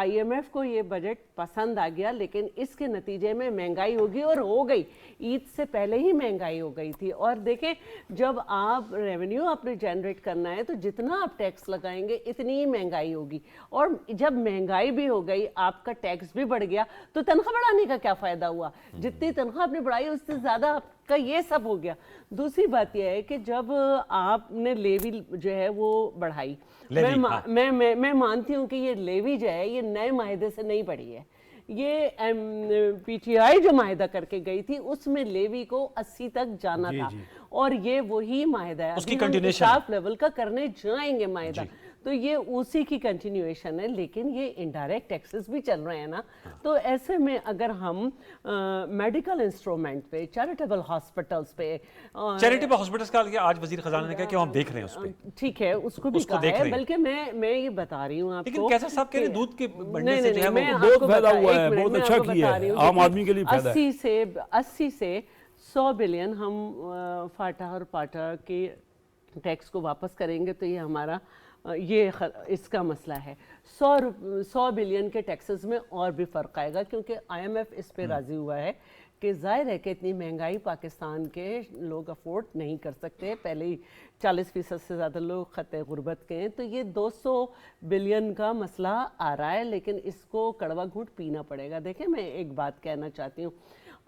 IMF को ये बजट पसंद आ गया, लेकिन इसके नतीजे में महंगाई होगी, और हो गई। ईद से पहले ही महंगाई हो गई थी। और देखें, जब आप रेवेन्यू आपने जनरेट करना है तो जितना आप टैक्स लगाएंगे इतनी ही महंगाई होगी, और जब महंगाई भी हो गई, आपका टैक्स भी बढ़ गया, तो तनख्वाह बढ़ाने का क्या फ़ायदा हुआ? जितनी तनख्वाह आपने बढ़ाई उससे ज़्यादा आपका ये सब हो गया। दूसरी बात यह है कि जब आपने लेवी जो है वो बढ़ाई, मैं मानती हूँ कि ये लेवी जो है ये नए माहदे से नहीं बढ़ी है। ये PTI जो माहिदा करके गई थी उसमें लेवी को 80 तक जाना था, और ये वही माहिदा है, उसकी कंटिन्यूएशन लेवल का करने जाएंगे माहिदा। तो ये उसी की कंटिन्यूएशन है, लेकिन ये इनडायरेक्ट टैक्सेस भी चल रहे हैं ना। तो ऐसे में अगर हम मेडिकल इंस्ट्रूमेंट पे, चैरिटेबल हॉस्पिटल्स पे, चैरिटेबल हॉस्पिटल्स का आज वजीर खजाना ने कहा कि हम देख रहे हैं उस पे। ठीक है, उसको भी उसको कहा देख है, रहे हैं। बल्कि मैं ये बता रही हूँ आपको। लेकिन कैसा साहब कह रहे हैं दूध के बढ़ने नहीं, से नहीं, जो है मैं वो बहुत आपको फायदा बता- हुआ एक है, मिनट, बहुत मैं अच्छा आपको किया बता है, रही हूँ, आम देखिए, आदमी के लिए फायदा है। 80 से 100 बिलियन हम फाटा और पाटा के टैक्स को वापस करेंगे तो ये हमारा इसका मसला है। 100 बिलियन के टैक्सेस में और भी फ़र्क आएगा, क्योंकि IMF इस पे राज़ी हुआ है कि ज़ाहिर है कि इतनी महंगाई पाकिस्तान के लोग अफोर्ड नहीं कर सकते। पहले ही 40% से ज़्यादा लोग ख़त्े गुर्बत के हैं, तो ये 200 बिलियन का मसला आ रहा है, लेकिन इसको कड़वा घूंट पीना पड़ेगा। देखें, मैं एक बात कहना चाहती हूँ,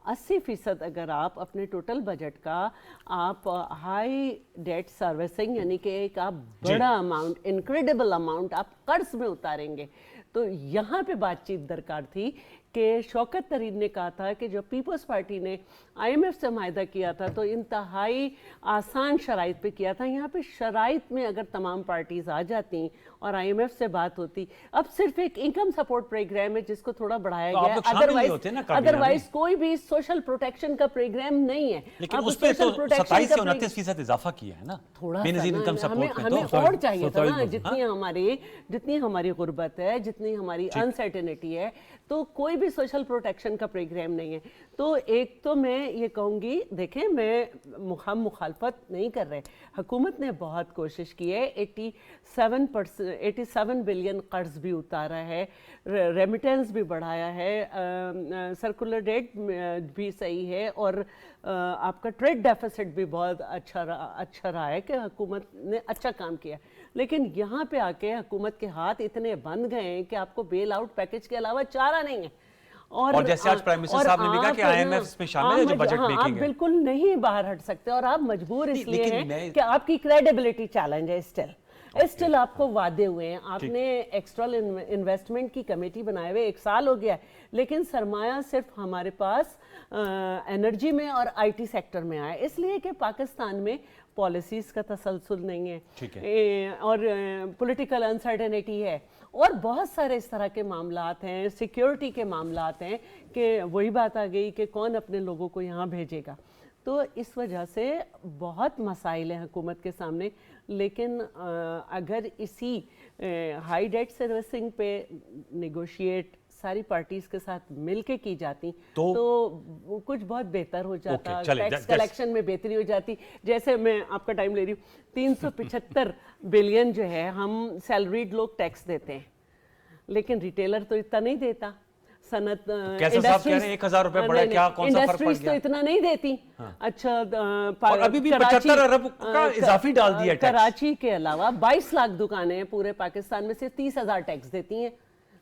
80% अगर आप अपने टोटल बजट का आप हाई डेट सर्विसिंग यानी कि एक आप बड़ा अमाउंट, इनक्रेडिबल अमाउंट आप कर्ज में उतारेंगे, तो यहाँ पे बातचीत दरकार थी कि शौकत तरीन ने कहा था कि जब पीपल्स पार्टी ने IMF से मायदा किया था तो इंतहाई आसान शराइत पे किया था। यहाँ पे शराइत में अगर तमाम पार्टीज आ जाती और IMF से बात होती, अब सिर्फ एक इनकम सपोर्ट प्रोग्राम है जिसको थोड़ा बढ़ाया तो आप गया लोग है, शामिल नहीं होते ना काबीना में। अदरवाइज कोई भी सोशल प्रोटेक्शन का प्रोग्राम नहीं है। लेकिन अब उस पे तो social protection 27 से का 29% इजाफा किया है ना थोड़ा बेनजीर सा इनकम ना, सपोर्ट में। हमें तो और चाहिए था ना, 27% जितनी हमारी गुर्बत है, जितनी हमारी अनसर्टेनिटी है, तो कोई भी सोशल प्रोटेक्शन का प्रोग्राम नहीं है। तो एक तो मैं ये कहूँगी, देखें, हम मुखालफत नहीं कर रहे, हुकूमत ने बहुत कोशिश की है, 87 बिलियन कर्ज भी उतारा है, रेमिटेंस भी बढ़ाया है, सर्कुलर डेट भी सही है, और आपका ट्रेड डेफिसिट भी बहुत अच्छा रहा है कि हुकूमत ने अच्छा काम किया। लेकिन यहाँ पे आके हुकूमत के हाथ इतने बंद गए हैं कि आपको बेल आउट पैकेज के अलावा चारा नहीं है। और जैसे आज प्राइम मिनिस्टर साहब ने भी कहा कि IMF इसमें शामिल है जो बजट मेकिंग आप है। बिल्कुल नहीं बाहर हट सकते, और आप मजबूर इसलिए लेकिन हैं कि आपकी क्रेडिबिलिटी चैलेंज है। स्टिल आपको वादे हुए हैं, आपने एक्सटर्नल इन्वेस्टमेंट की कमेटी बनाए हुए 1 साल हो गया है, लेकिन सरमाया सिर्फ हमारे पास एनर्जी में और IT सेक्टर में आया, इसलिए कि पाकिस्तान में पॉलिसीज का तसलसल नहीं है, और पॉलिटिकल अनसर्टेनिटी है, और बहुत सारे इस तरह के मामलात हैं, सिक्योरिटी के मामलात हैं, कि वही बात आ गई कि कौन अपने लोगों को यहाँ भेजेगा। तो इस वजह से बहुत मसाइल हैं हुकूमत के सामने। लेकिन अगर इसी हाई डेट सर्विसिंग पे नेगोशिएट सारी पार्टीज के साथ मिलके की जाती तो कुछ बहुत बेहतर हो जाता, टैक्स कलेक्शन में बेहतरी हो जाती। जैसे मैं आपका टाइम ले रही हूँ, 375 बिलियन जो है हम सैलरीड लोग टैक्स देते हैं, लेकिन रिटेलर तो इतना नहीं देता। सनत इंडस्ट्रीज तो इतना नहीं देती। अच्छा, और अभी भी 75 अरब का इजाफी डाल दिया टैक्स। कराची के अलावा 22 लाख दुकानें पूरे पाकिस्तान में सिर्फ 30,000 टैक्स देती हैं।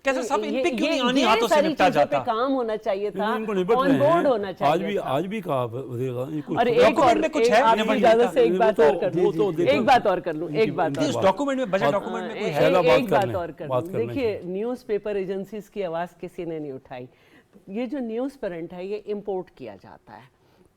कैसे सब इन पे क्यों नहीं आनी हाथों से निपटा जाता? पे काम होना चाहिए था, इनको निपट ऑन रहे बोर्ड हैं। होना चाहिए था। आज भी कहा और एक और में कुछ है, आपकी इजाजत से एक बात और कर लूं, एक बात और कर लूं, एक बात इस डॉक्यूमेंट में, बजट डॉक्यूमेंट में कोई है? एक बात और कर लूं। देखिए, न्यूज़पेपर एजेंसीज की आवाज़ किसी ने नहीं उठाई। ये जो न्यूज़ प्रिंट है ये इंपोर्ट किया जाता है,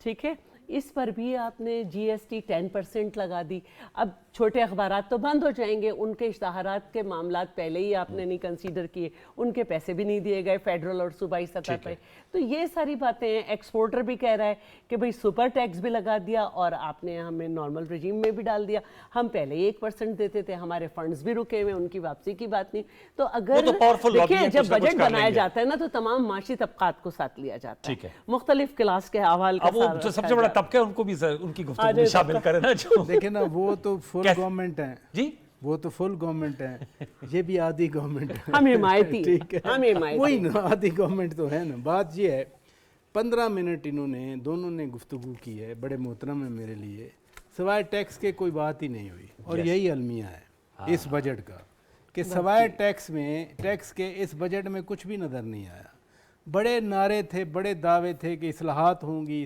ठीक है, इस पर भी आपने GST 10% लगा दी। अब छोटे अखबारात तो बंद हो जाएंगे, उनके इश्तहारात के मामलात पहले ही आपने नहीं कंसीडर किए, उनके पैसे भी नहीं दिए गए फेडरल और सूबाई सतह पे। तो ये सारी बातें हैं। एक्सपोर्टर भी कह रहा है कि भाई सुपर टैक्स भी लगा दिया और आपने हमें नॉर्मल रजीम में भी डाल दिया। हम पहले ही 1% देते थे, हमारे फंड्स भी रुके हुए, उनकी वापसी की बात नहीं। तो अगर देखिए, जब बजट बनाया जाता है ना तो तमाम माशी तबकात को साथ लिया जाता है, मुख्तलिफ क्लास के अहवाल का। सबसे बड़ा तबका उनको भी उनकी गुफ्तगू में शामिल करें ना। जो देखे ना, वो तो फुल गवर्नमेंट है जी, वो तो फुल गवर्नमेंट है, ये भी आधी गवर्नमेंट है। हम हिमायती, ठीक है, हम हिमायती, वही ना, आधी गवर्नमेंट तो है ना। बात ये है, 15 मिनट इन्होंने दोनों ने गुफ्तगू की है, बड़े मोहतरम है मेरे लिए, सिवाय टैक्स के कोई बात ही नहीं हुई। और यही अलमिया है इस बजट का कि सिवाय टैक्स के इस बजट में कुछ भी नज़र नहीं आया। बड़े नारे थे, बड़े दावे थे कि इस्लाहात होंगी,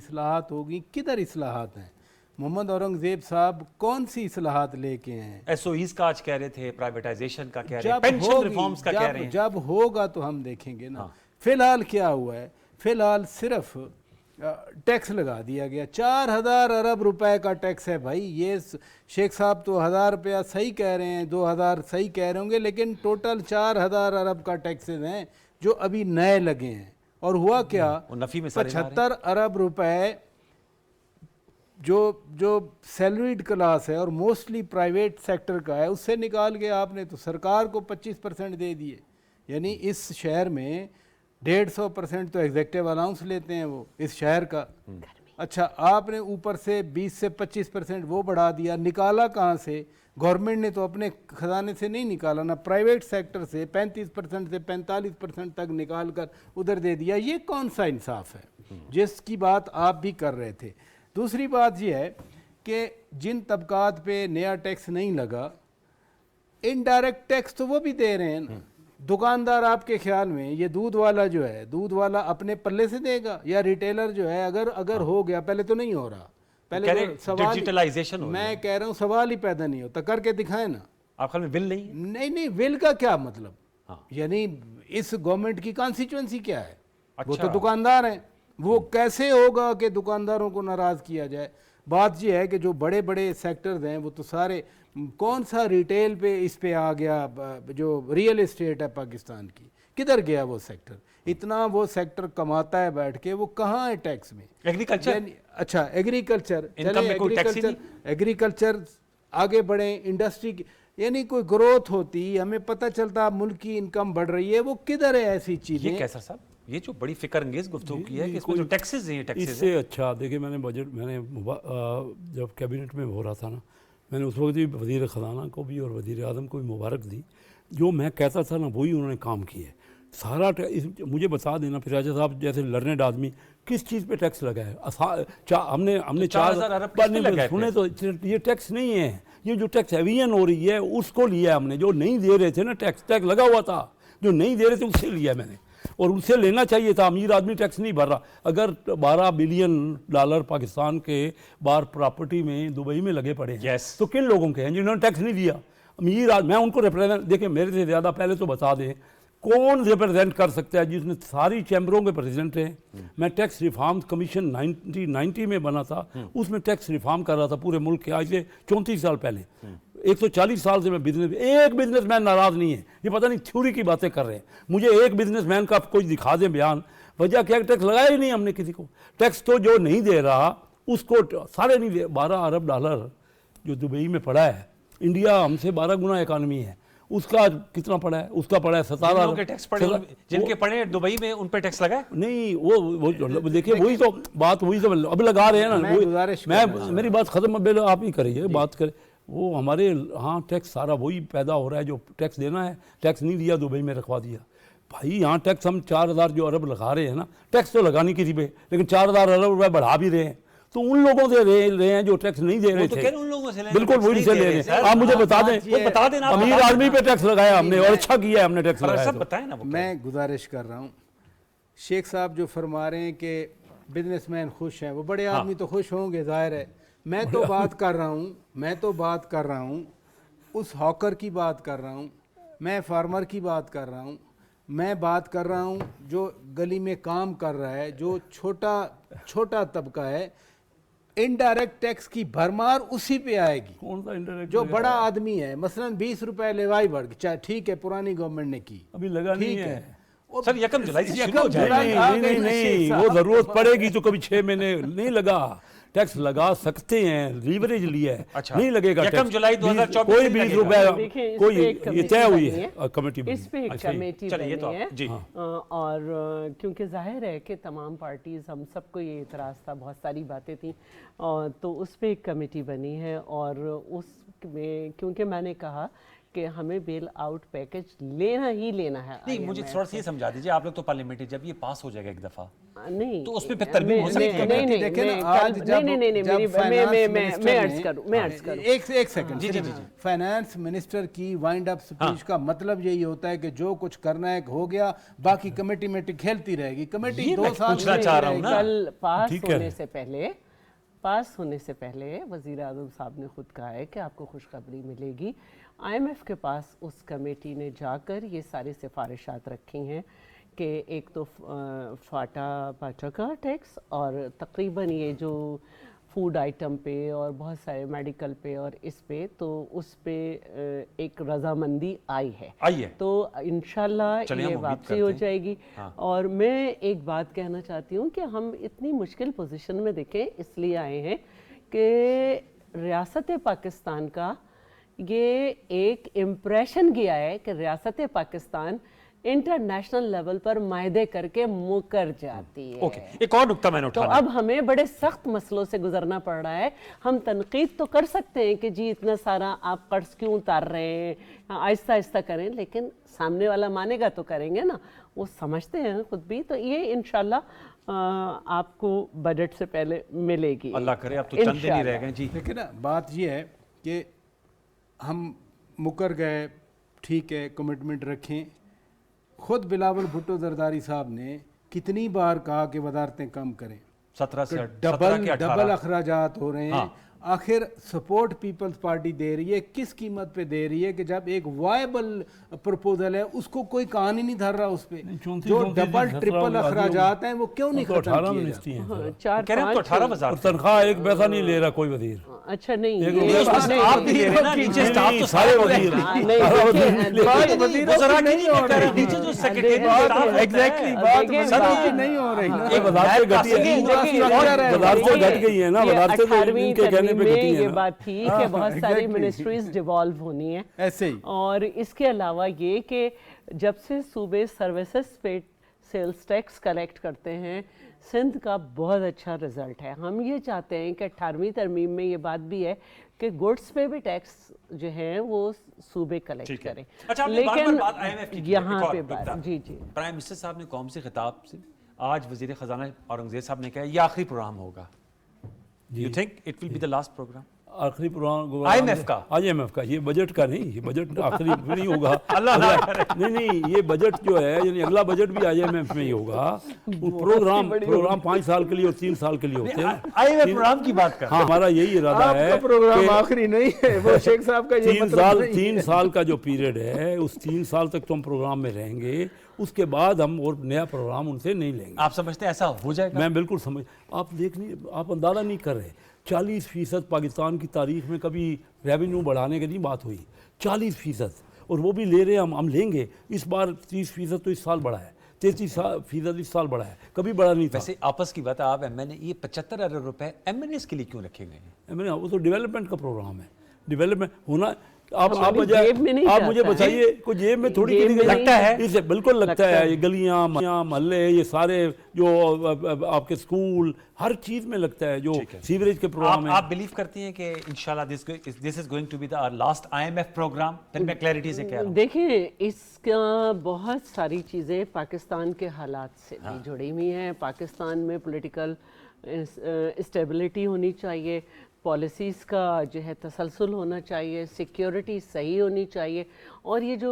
किधर इस्लाहात हैं? मोहम्मद औरंगजेब साहब कौन सी इस्लाहात लेके हैं? SOEs का आज कह रहे थे, प्राइवेटाइजेशन का कह रहे हैं, पेंशन रिफॉर्म्स का कह रहे हैं। जब होगा तो हम देखेंगे ना। फिलहाल क्या हुआ है? फिलहाल सिर्फ टैक्स लगा दिया गया। 4,000 अरब रुपए का टैक्स है भाई। ये शेख साहब तो 1,000 रुपया सही कह रहे हैं, 2,000 सही कह रहे होंगे, लेकिन टोटल 4,000 अरब का टैक्सेस हैं जो अभी नए लगे हैं। और हुआ क्या, वो नफी में सारे 75 अरब रुपए जो सैलरीड क्लास है और मोस्टली प्राइवेट सेक्टर का है, उससे निकाल के आपने तो सरकार को 25% दे दिए। यानी इस शहर में 150% तो एग्जेक्टिव अलाउंस लेते हैं वो इस शहर का। अच्छा, आपने ऊपर से 20 से 25% वो बढ़ा दिया। निकाला कहाँ से? गवर्नमेंट ने तो अपने खजाने से नहीं निकाला ना, प्राइवेट सेक्टर से 35% से 45% तक निकाल कर उधर दे दिया। ये कौन सा इंसाफ है, जिसकी बात आप भी कर रहे थे। दूसरी बात ये है कि जिन तबकात पे नया टैक्स नहीं लगा, इनडायरेक्ट टैक्स तो वो भी दे रहे हैं ना। दुकानदार आपके ख्याल में ये दूध वाला जो है, दूध वाला अपने पल्ले से देगा या रिटेलर जो है, अगर हो गया, पहले तो नहीं हो रहा, पहले तो सवाल डिजिटलाइजेशन हो मैं कह रहा हूँ सवाल ही पैदा नहीं होता, करके दिखाए ना। आप ख्याल में बिल नहीं? नहीं, विल का क्या मतलब? हाँ। यानी इस गवर्नमेंट की कॉन्स्टिट्यूएंसी क्या है? वो अच्छा। तो दुकानदार हैं, वो कैसे होगा कि दुकानदारों को नाराज किया जाए? बात यह है कि जो बड़े बड़े सेक्टर्स हैं वो तो सारे, कौन सा रिटेल पे इस पे आ गया, जो रियल एस्टेट है पाकिस्तान की, किधर गया वो सेक्टर? इतना वो सेक्टर कमाता है बैठ के, वो कहाँ है टैक्स में? एग्रीकल्चर। अच्छा, एग्रीकल्चर, इनकम में कोई टैक्स ही नहीं। एग्रीकल्चर आगे बढ़े, इंडस्ट्री की यानी कोई ग्रोथ होती, हमें पता चलता मुल्क की इनकम बढ़ रही है। वो किधर है ऐसी चीजें? ये कैसा साहब, ये जो बड़ी फिक्र अंगेज गुफ्तगू की है कि इसमें जो टैक्सेस हैं, टैक्सेस इससे अच्छा देखिए, मैंने बजट जब कैबिनेट में हो रहा था ना, मैंने उस वक्त भी वज़ीर ख़जाना को भी और वज़ीर आज़म को भी मुबारक दी। जो मैं कहता था ना वही उन्होंने काम किया है। सारा मुझे बता देना फिर राजा साहब जैसे लर्नेड आदमी, किस चीज़ पे टैक्स लगा है? हमने 4,000 अरब किस पे लगा है? सुने तो ये टैक्स नहीं है, ये जो टैक्स एवियन हो रही है उसको लिया हमने। जो नहीं दे रहे थे ना, टैक्स लगा हुआ था, जो नहीं दे रहे थे उससे लिया मैंने, और उससे लेना चाहिए था। अमीर आदमी टैक्स नहीं भर रहा। अगर 12 बिलियन डॉलर पाकिस्तान के बाहर प्रॉपर्टी में दुबई में लगे पड़े हैं, तो किन लोगों के हैं जिन्होंने टैक्स नहीं दिया? अमीर मैं उनको रिप्रेजेंट, देखिए मेरे से ज़्यादा पहले तो बता दें कौन रिप्रेजेंट कर सकता है, जिसने सारी चैम्बरों के प्रेसिडेंट हैं। मैं टैक्स रिफॉर्म कमीशन 1990 में बना था, उसमें टैक्स रिफॉर्म कर रहा था पूरे मुल्क के, आज से 34 साल पहले। 140 साल से मैं एक बिजनेसमैन नाराज नहीं है। ये पता नहीं थ्योरी की बातें कर रहे हैं। मुझे एक बिजनेसमैन का कोई दिखा दें बयान, वजह क्या, टैक्स लगाया ही नहीं हमने किसी को। टैक्स तो जो नहीं दे रहा उसको सारे नहीं दे। 12 अरब डॉलर जो दुबई में पड़ा है, इंडिया हमसे 12 गुना इकानमी है, उसका कितना पड़ा है? उसका पड़ा है 17 अरब। टैक्स पड़े, जिनके पड़े दुबई में उन पे टैक्स लगा है? नहीं, वो देखिए वही तो बात, वही तो अब लगा रहे हैं ना। मैं मेरी बात खत्म, अब आप ही करिए बात करें। वो हमारे यहाँ टैक्स सारा वही पैदा हो रहा है जो टैक्स देना है, टैक्स नहीं दिया, दुबई में रखवा दिया। भाई यहाँ टैक्स हम 4,000 जो अरब लगा रहे हैं ना, टैक्स तो लगा नहीं किसी पे, लेकिन 4,000 अरब रुपए बढ़ा भी रहे हैं। तो उन लोगों से ले रहे हैं जो टैक्स नहीं दे रहे थे। उन लोगों से बिल्कुल वही से ले रहे हैं। आप मुझे बता दें, अमीर आदमी पे टैक्स लगाया हमने, और अच्छा किया हमने टैक्स लगाया। बताएं ना। मैं गुजारिश कर रहा हूँ, शेख साहब जो फरमा रहे हैं कि बिजनेसमैन खुश हैं, वो बड़े आदमी तो खुश होंगे, जाहिर है। मैं तो बात कर रहा हूँ उस हॉकर की बात कर रहा हूँ, मैं फार्मर की बात कर रहा हूँ, मैं बात कर रहा हूँ जो गली में काम कर रहा है, जो छोटा तबका है। इनडायरेक्ट टैक्स की भरमार उसी पे आएगी। कौन सा इनडायरेक्ट? जो बड़ा आदमी है, मसलन 20 रुपए लेवाई बढ़ गई, ठीक है पुरानी गवर्नमेंट ने की, अभी लगा नहीं है सर। 1 जुलाई से शुरू हो जाएगा। नहीं, वो जरूरत पड़ेगी तो कभी 6 महीने नहीं लगा। टैक्स लगा सकते हैं, लीवरेज लिया है। अच्छा, नहीं लगेगा 1 जुलाई 2024 कोई 20 रुपए कोई ये तय हुई है कमेटी। इस पे एक कमेटी बनी है जी। और क्योंकि जाहिर है कि तमाम पार्टीज, हम सबको ये इतराज़ था, बहुत सारी बातें थी, और तो उस पे एक कमेटी बनी है। और उसमें क्योंकि मैंने कहा कि हमें बेल आउट पैकेज लेना ही लेना है। नहीं, मुझे थोड़ा सा ये समझा दीजिए, आप लोग तो पार्लियामेंट जब ये पास हो जाएगा एक दफा, नहीं तो उसमें फिर तरमीम हो सकती है। एक सेकंड। जी, फाइनेंस मिनिस्टर की वाइंड अप स्पीच का मतलब यही होता है कि जो कुछ करना है हो गया, बाकी कमेटी में खेलती रहेगी। कमेटी 2 साल कल पास होने से पहले वज़ीर आज़म साहब ने खुद कहा है कि आपको खुशखबरी मिलेगी। IMF के पास उस कमेटी ने जाकर ये सारी सिफारिशात रखी हैं कि एक तो फाटा पाचा का टैक्स और तकरीबन ये जो फूड आइटम पे और बहुत सारे मेडिकल पे और इस पे, तो उस पे एक रजामंदी आई है। तो इंशाल्लाह ये वापसी हो जाएगी। हाँ। और मैं एक बात कहना चाहती हूँ कि हम इतनी मुश्किल पोजीशन में देखें इसलिए आए हैं कि रियासत पाकिस्तान का ये एक इम्प्रेशन गया है कि रियासत पाकिस्तान इंटरनेशनल लेवल पर मायदे करके मुकर जाती है। ओके, एक और नुक्ता मैंने उठाना। तो अब हमें बड़े सख्त मसलों से गुजरना पड़ रहा है। हम तनकीद तो कर सकते हैं कि जी इतना सारा आप कर्ज क्यों उतार रहे हैं, आहिस्ता आहिस्ता करें, लेकिन सामने वाला मानेगा तो करेंगे ना, वो समझते हैं खुद भी। तो ये इंशाल्लाह आपको बजट से पहले मिलेगी। अल्लाह करे, अब तो चंद दिन ही रह गए जी। लेकिन ना बात ये है कि हम मुकर गए, ठीक है, कमिटमेंट रखें। खुद बिलावल भुट्टो जरदारी साहब ने कितनी बार कहा कि वजारतें कम करें, 17 से डबल अखराजात हो रहे हैं। हाँ। आखिर सपोर्ट पीपल्स पार्टी दे रही है, किस कीमत पे दे रही है कि जब एक वायबल प्रपोजल है उसको कोई कान ही नहीं धर रहा उस पे। जो डबल ट्रिपल अखराजात हैं वो क्यों नहीं खत्म किए जाते? तनख्वाह एक पैसा नहीं ले रहा कोई वजीर। अच्छा नहीं, आप भी ले रहे ना, नीचे स्टाफ तो सारे वजीर नीचे जो सेक्रेटरी एग्जैक्टली बात नहीं हो रही ना, वजारतें घट गई है ना, वजारतें में ये बात थी कि बहुत सारी मिनिस्ट्रीज डिवॉल्व होनी है ऐसे ही। और इसके अलावा ये कि जब से सूबे सर्विसेज पे सेल्स टैक्स कलेक्ट करते हैं, सिंध का बहुत अच्छा रिजल्ट है। हम ये चाहते हैं कि 18वीं तरमीम में ये बात भी है कि गुड्स पे भी टैक्स जो है वो सूबे कलेक्ट करें। अच्छा, लेकिन यहाँ पे बात जी प्राइम मिनिस्टर साहब ने कौम से खिताब से आज वजीर खजाना औरंगजेब साहब ने कहा ये आखिरी प्रोग्राम होगा। You think it will be the last program? आखिरी प्रोग्राम IMF का, ये बजट का नहीं, ये बजट आखिरी नहीं होगा। नहीं, ये बजट जो है यानी अगला बजट भी IMF में ही होगा। प्रोग्राम 5 साल के लिए और 3 साल के लिए होते हैं। IMF प्रोग्राम की बात कर। हाँ, हमारा यही इरादा है। प्रोग्राम आखिरी नहीं है, वो शेख साहब का ये 3 साल का जो पीरियड है उस 3 साल तक तो हम प्रोग्राम में रहेंगे, उसके बाद हम और नया प्रोग्राम उनसे नहीं लेंगे। आप समझते हैं ऐसा हो जाएगा? मैं बिल्कुल समझ, आप अंदाज़ा नहीं कर रहे। 40% पाकिस्तान की तारीख में कभी रेवेन्यू बढ़ाने की नहीं बात हुई, 40%, और वो भी ले रहे हैं हम लेंगे। इस बार 30% तो इस साल बढ़ा है, 33% इस साल बढ़ा है, कभी बढ़ा नहीं था। वैसे आपस की बात है, आप MNA ये 75 अरब रुपए MNAs के लिए क्यों रखे गए हैं? MNA वो तो डेवलपमेंट का प्रोग्राम है, डेवलपमेंट होना। आप मुझे बताइए, कोई जेब में थोड़ी लगता है, इसे बिल्कुल लगता है। ये गलियां मोहल्ले, ये सारे जो आपके स्कूल, हर चीज में लगता है। जो सीवरेज के प्रोग्राम है। आप बिलीव करती हैं कि इंशाल्लाह this is going to be the last IMF programme? फिर मैं क्लैरिटी से कह रहा हूं। देखिए, इसका बहुत सारी चीज़ें पाकिस्तान के हालात से भी जुड़ी हुई हैं। पाकिस्तान में पॉलिटिकल स्टेबिलिटी होनी चाहिए, पॉलिसीज़ का जो है तसलसल होना चाहिए, सिक्योरिटी सही होनी चाहिए, और ये जो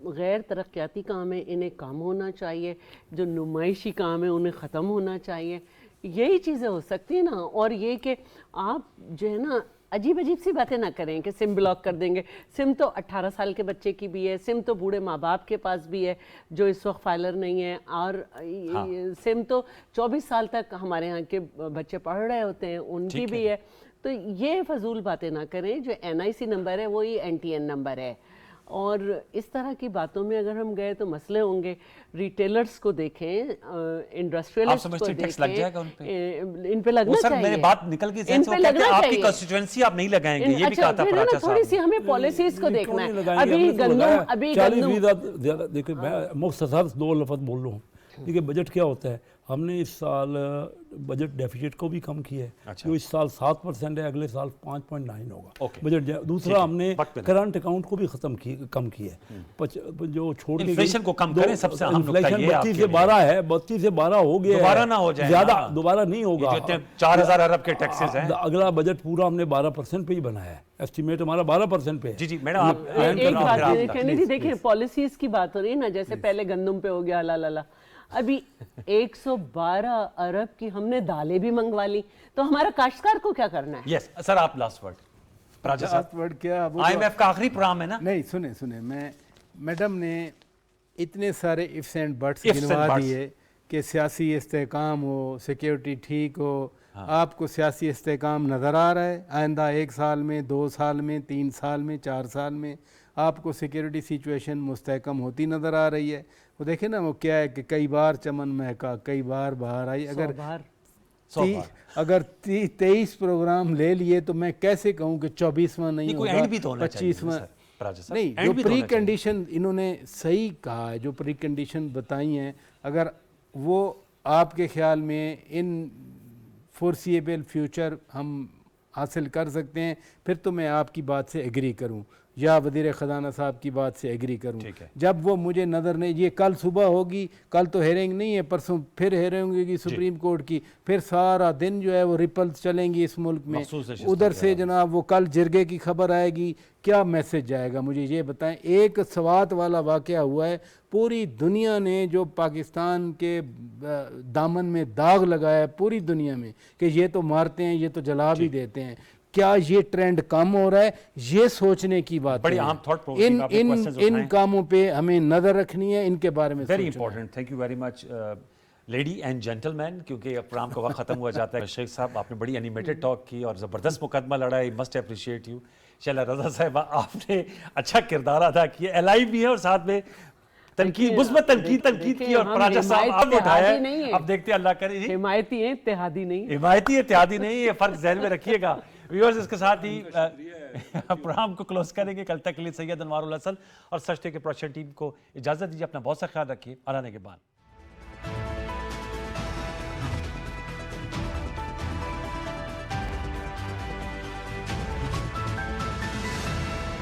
गैर तरक्याती काम है इन्हें कम होना चाहिए, जो नुमाइशी काम है उन्हें ख़त्म होना चाहिए। यही चीज़ें हो सकती हैं ना। और ये कि आप जो है ना अजीब अजीब सी बातें ना करें कि सिम ब्लॉक कर देंगे। सिम तो 18 साल के बच्चे की भी है, सिम तो बूढ़े माँ बाप के पास भी है जो इस वक्त फाइलर नहीं है, और सिम तो 24 साल तक हमारे यहाँ के बच्चे पढ़ रहे होते हैं, उनकी भी है। तो ये फजूल बातें ना करें। जो NIC नंबर है वही NTN नंबर है, और इस तरह की बातों में अगर हम गए तो मसले होंगे। रिटेलर्स को देखें, इंडस्ट्रियलिस्ट को देखें, लग जाएगा उन पे? इन पे लगना चाहिए। मेरी बात निकल गई, इन पे लगना चाहिए। आपकी कॉन्स्टिट्यूएंसी आप नहीं लगाएंगे, ये भी कहा था प्राचा साहब। थोड़ी सी हमें पॉलिसीज को देखना है। अभी गंदम देखिए, मैं मुख्तसर 2 लफ्ज़ बोल रहा हूँ। देखिए, बजट क्या होता है, हमने इस साल बजट डेफिसिट को भी कम किया है। अच्छा। जो इस साल 7% है, अगले साल 5.9 होगा बजट। दूसरा, हमने करंट अकाउंट को भी कम किया है। जो छोड़ के इन्फ्लेशन को कम करें, सबसे अहम नुकता ये है। 32 से 12 है, 32 से 12 हो गया, दोबारा ना हो जाए, ज्यादा दोबारा नहीं होगा। 4000 अरब के टैक्सेस हैं। अगला बजट पूरा हमने 12% पे ही बनाया है, एस्टिमेट हमारा 12% पे है। जी मैडम, आप एक बात कहनी थी। देखिए, पॉलिसीज की बात हो रही है ना, जैसे पहले गंदम पे हो गया ला, अभी 112 अरब की हमने दालें भी मंगवा ली, तो हमारा काश्तकार को क्या करना है? यस सर, आप लास्ट वर्ड। लास्ट वर्ड क्या? IMF का आखिरी प्रोग्राम है ना? नहीं, सुने, मैं मैडम ने इतने सारे ifs and buts Ifs and गिनवा buts. दिए कि सियासी इस्तेकाम हो, सिक्योरिटी ठीक हो। आपको सियासी इस्तेकाम नज़र आ रहा है? आइंदा 1 साल में, 2 साल में, 3 साल में, 4 साल में आपको सिक्योरिटी सिचुएशन मुस्तहकम होती नज़र आ रही है? वो देखे ना, वो क्या है कि कई बार चमन महका, कई बार बाहर आई। अगर 23 प्रोग्राम ले लिए तो मैं कैसे कहूँ कि 24वां नहीं कोई होगा, एंड भी तो होना चाहिए 25वां सर, राजा साहब, नहीं। एंड जो भी तो प्री होना चाहिए। कंडीशन इन्होंने सही कहा है, जो प्री कंडीशन बताई हैं, अगर वो आपके ख्याल में इन फोर्सिएबल फ्यूचर हम हासिल कर सकते हैं, फिर तो मैं आपकी बात से एग्री करूं या वज़ीर ख़जाना साहब की बात से एग्री करूं। जब वो मुझे नज़र नहीं, ये कल सुबह होगी, कल तो हेयरिंग नहीं है, परसों फिर हेयरिंग होगी सुप्रीम कोर्ट की, फिर सारा दिन जो है वो रिपल्स चलेंगी इस मुल्क में। उधर से जनाब वो कल जिरगे की खबर आएगी, क्या मैसेज जाएगा मुझे ये बताएं। एक सवात वाला वाक़या हुआ है, पूरी दुनिया ने जो पाकिस्तान के दामन में दाग लगाया है पूरी दुनिया में कि ये तो मारते हैं, ये तो जला भी देते हैं। क्या ये ट्रेंड कम हो रहा है? ये सोचने की बात बड़ी है। अहम थॉट प्रोवोकिंग आपने क्वेश्चंस इन उठाए। कामों पे हमें नज़र रखनी है, इनके बारे में वेरी सोचना है। Important, thank you very much lady and gentleman, क्योंकि अब प्रोग्राम का वक्त खत्म हुआ जाता है। शेख साहब, आपने बड़ी एनिमेटेड टॉक की और ज़बरदस्त मुकदमा लड़ा, आई मस्ट अप्रिशिएट यू। चला रज़ा साहब, आपने अच्छा किरदार अदा किया, एलाइव भी है और साथ में तनकीद, मुस्बत तनकीद की, और प्राचा साहब आप उठाया। अब देखते हैं, अल्लाह करे। हिमायती है, इत्तेहादी नहीं। हिमायती इत्तेहादी नहीं, ये फ़र्क ज़हन में रखिएगा। व्यूअर्स, इसके साथ ही प्रोग्राम को क्लोज करेंगे। कल तक के लिए सैयद अनवारुल हसन और सच टेक के प्रोडक्शन टीम को इजाज़त दीजिए। अपना बहुत सा ख्याल रखिए और आने के बाद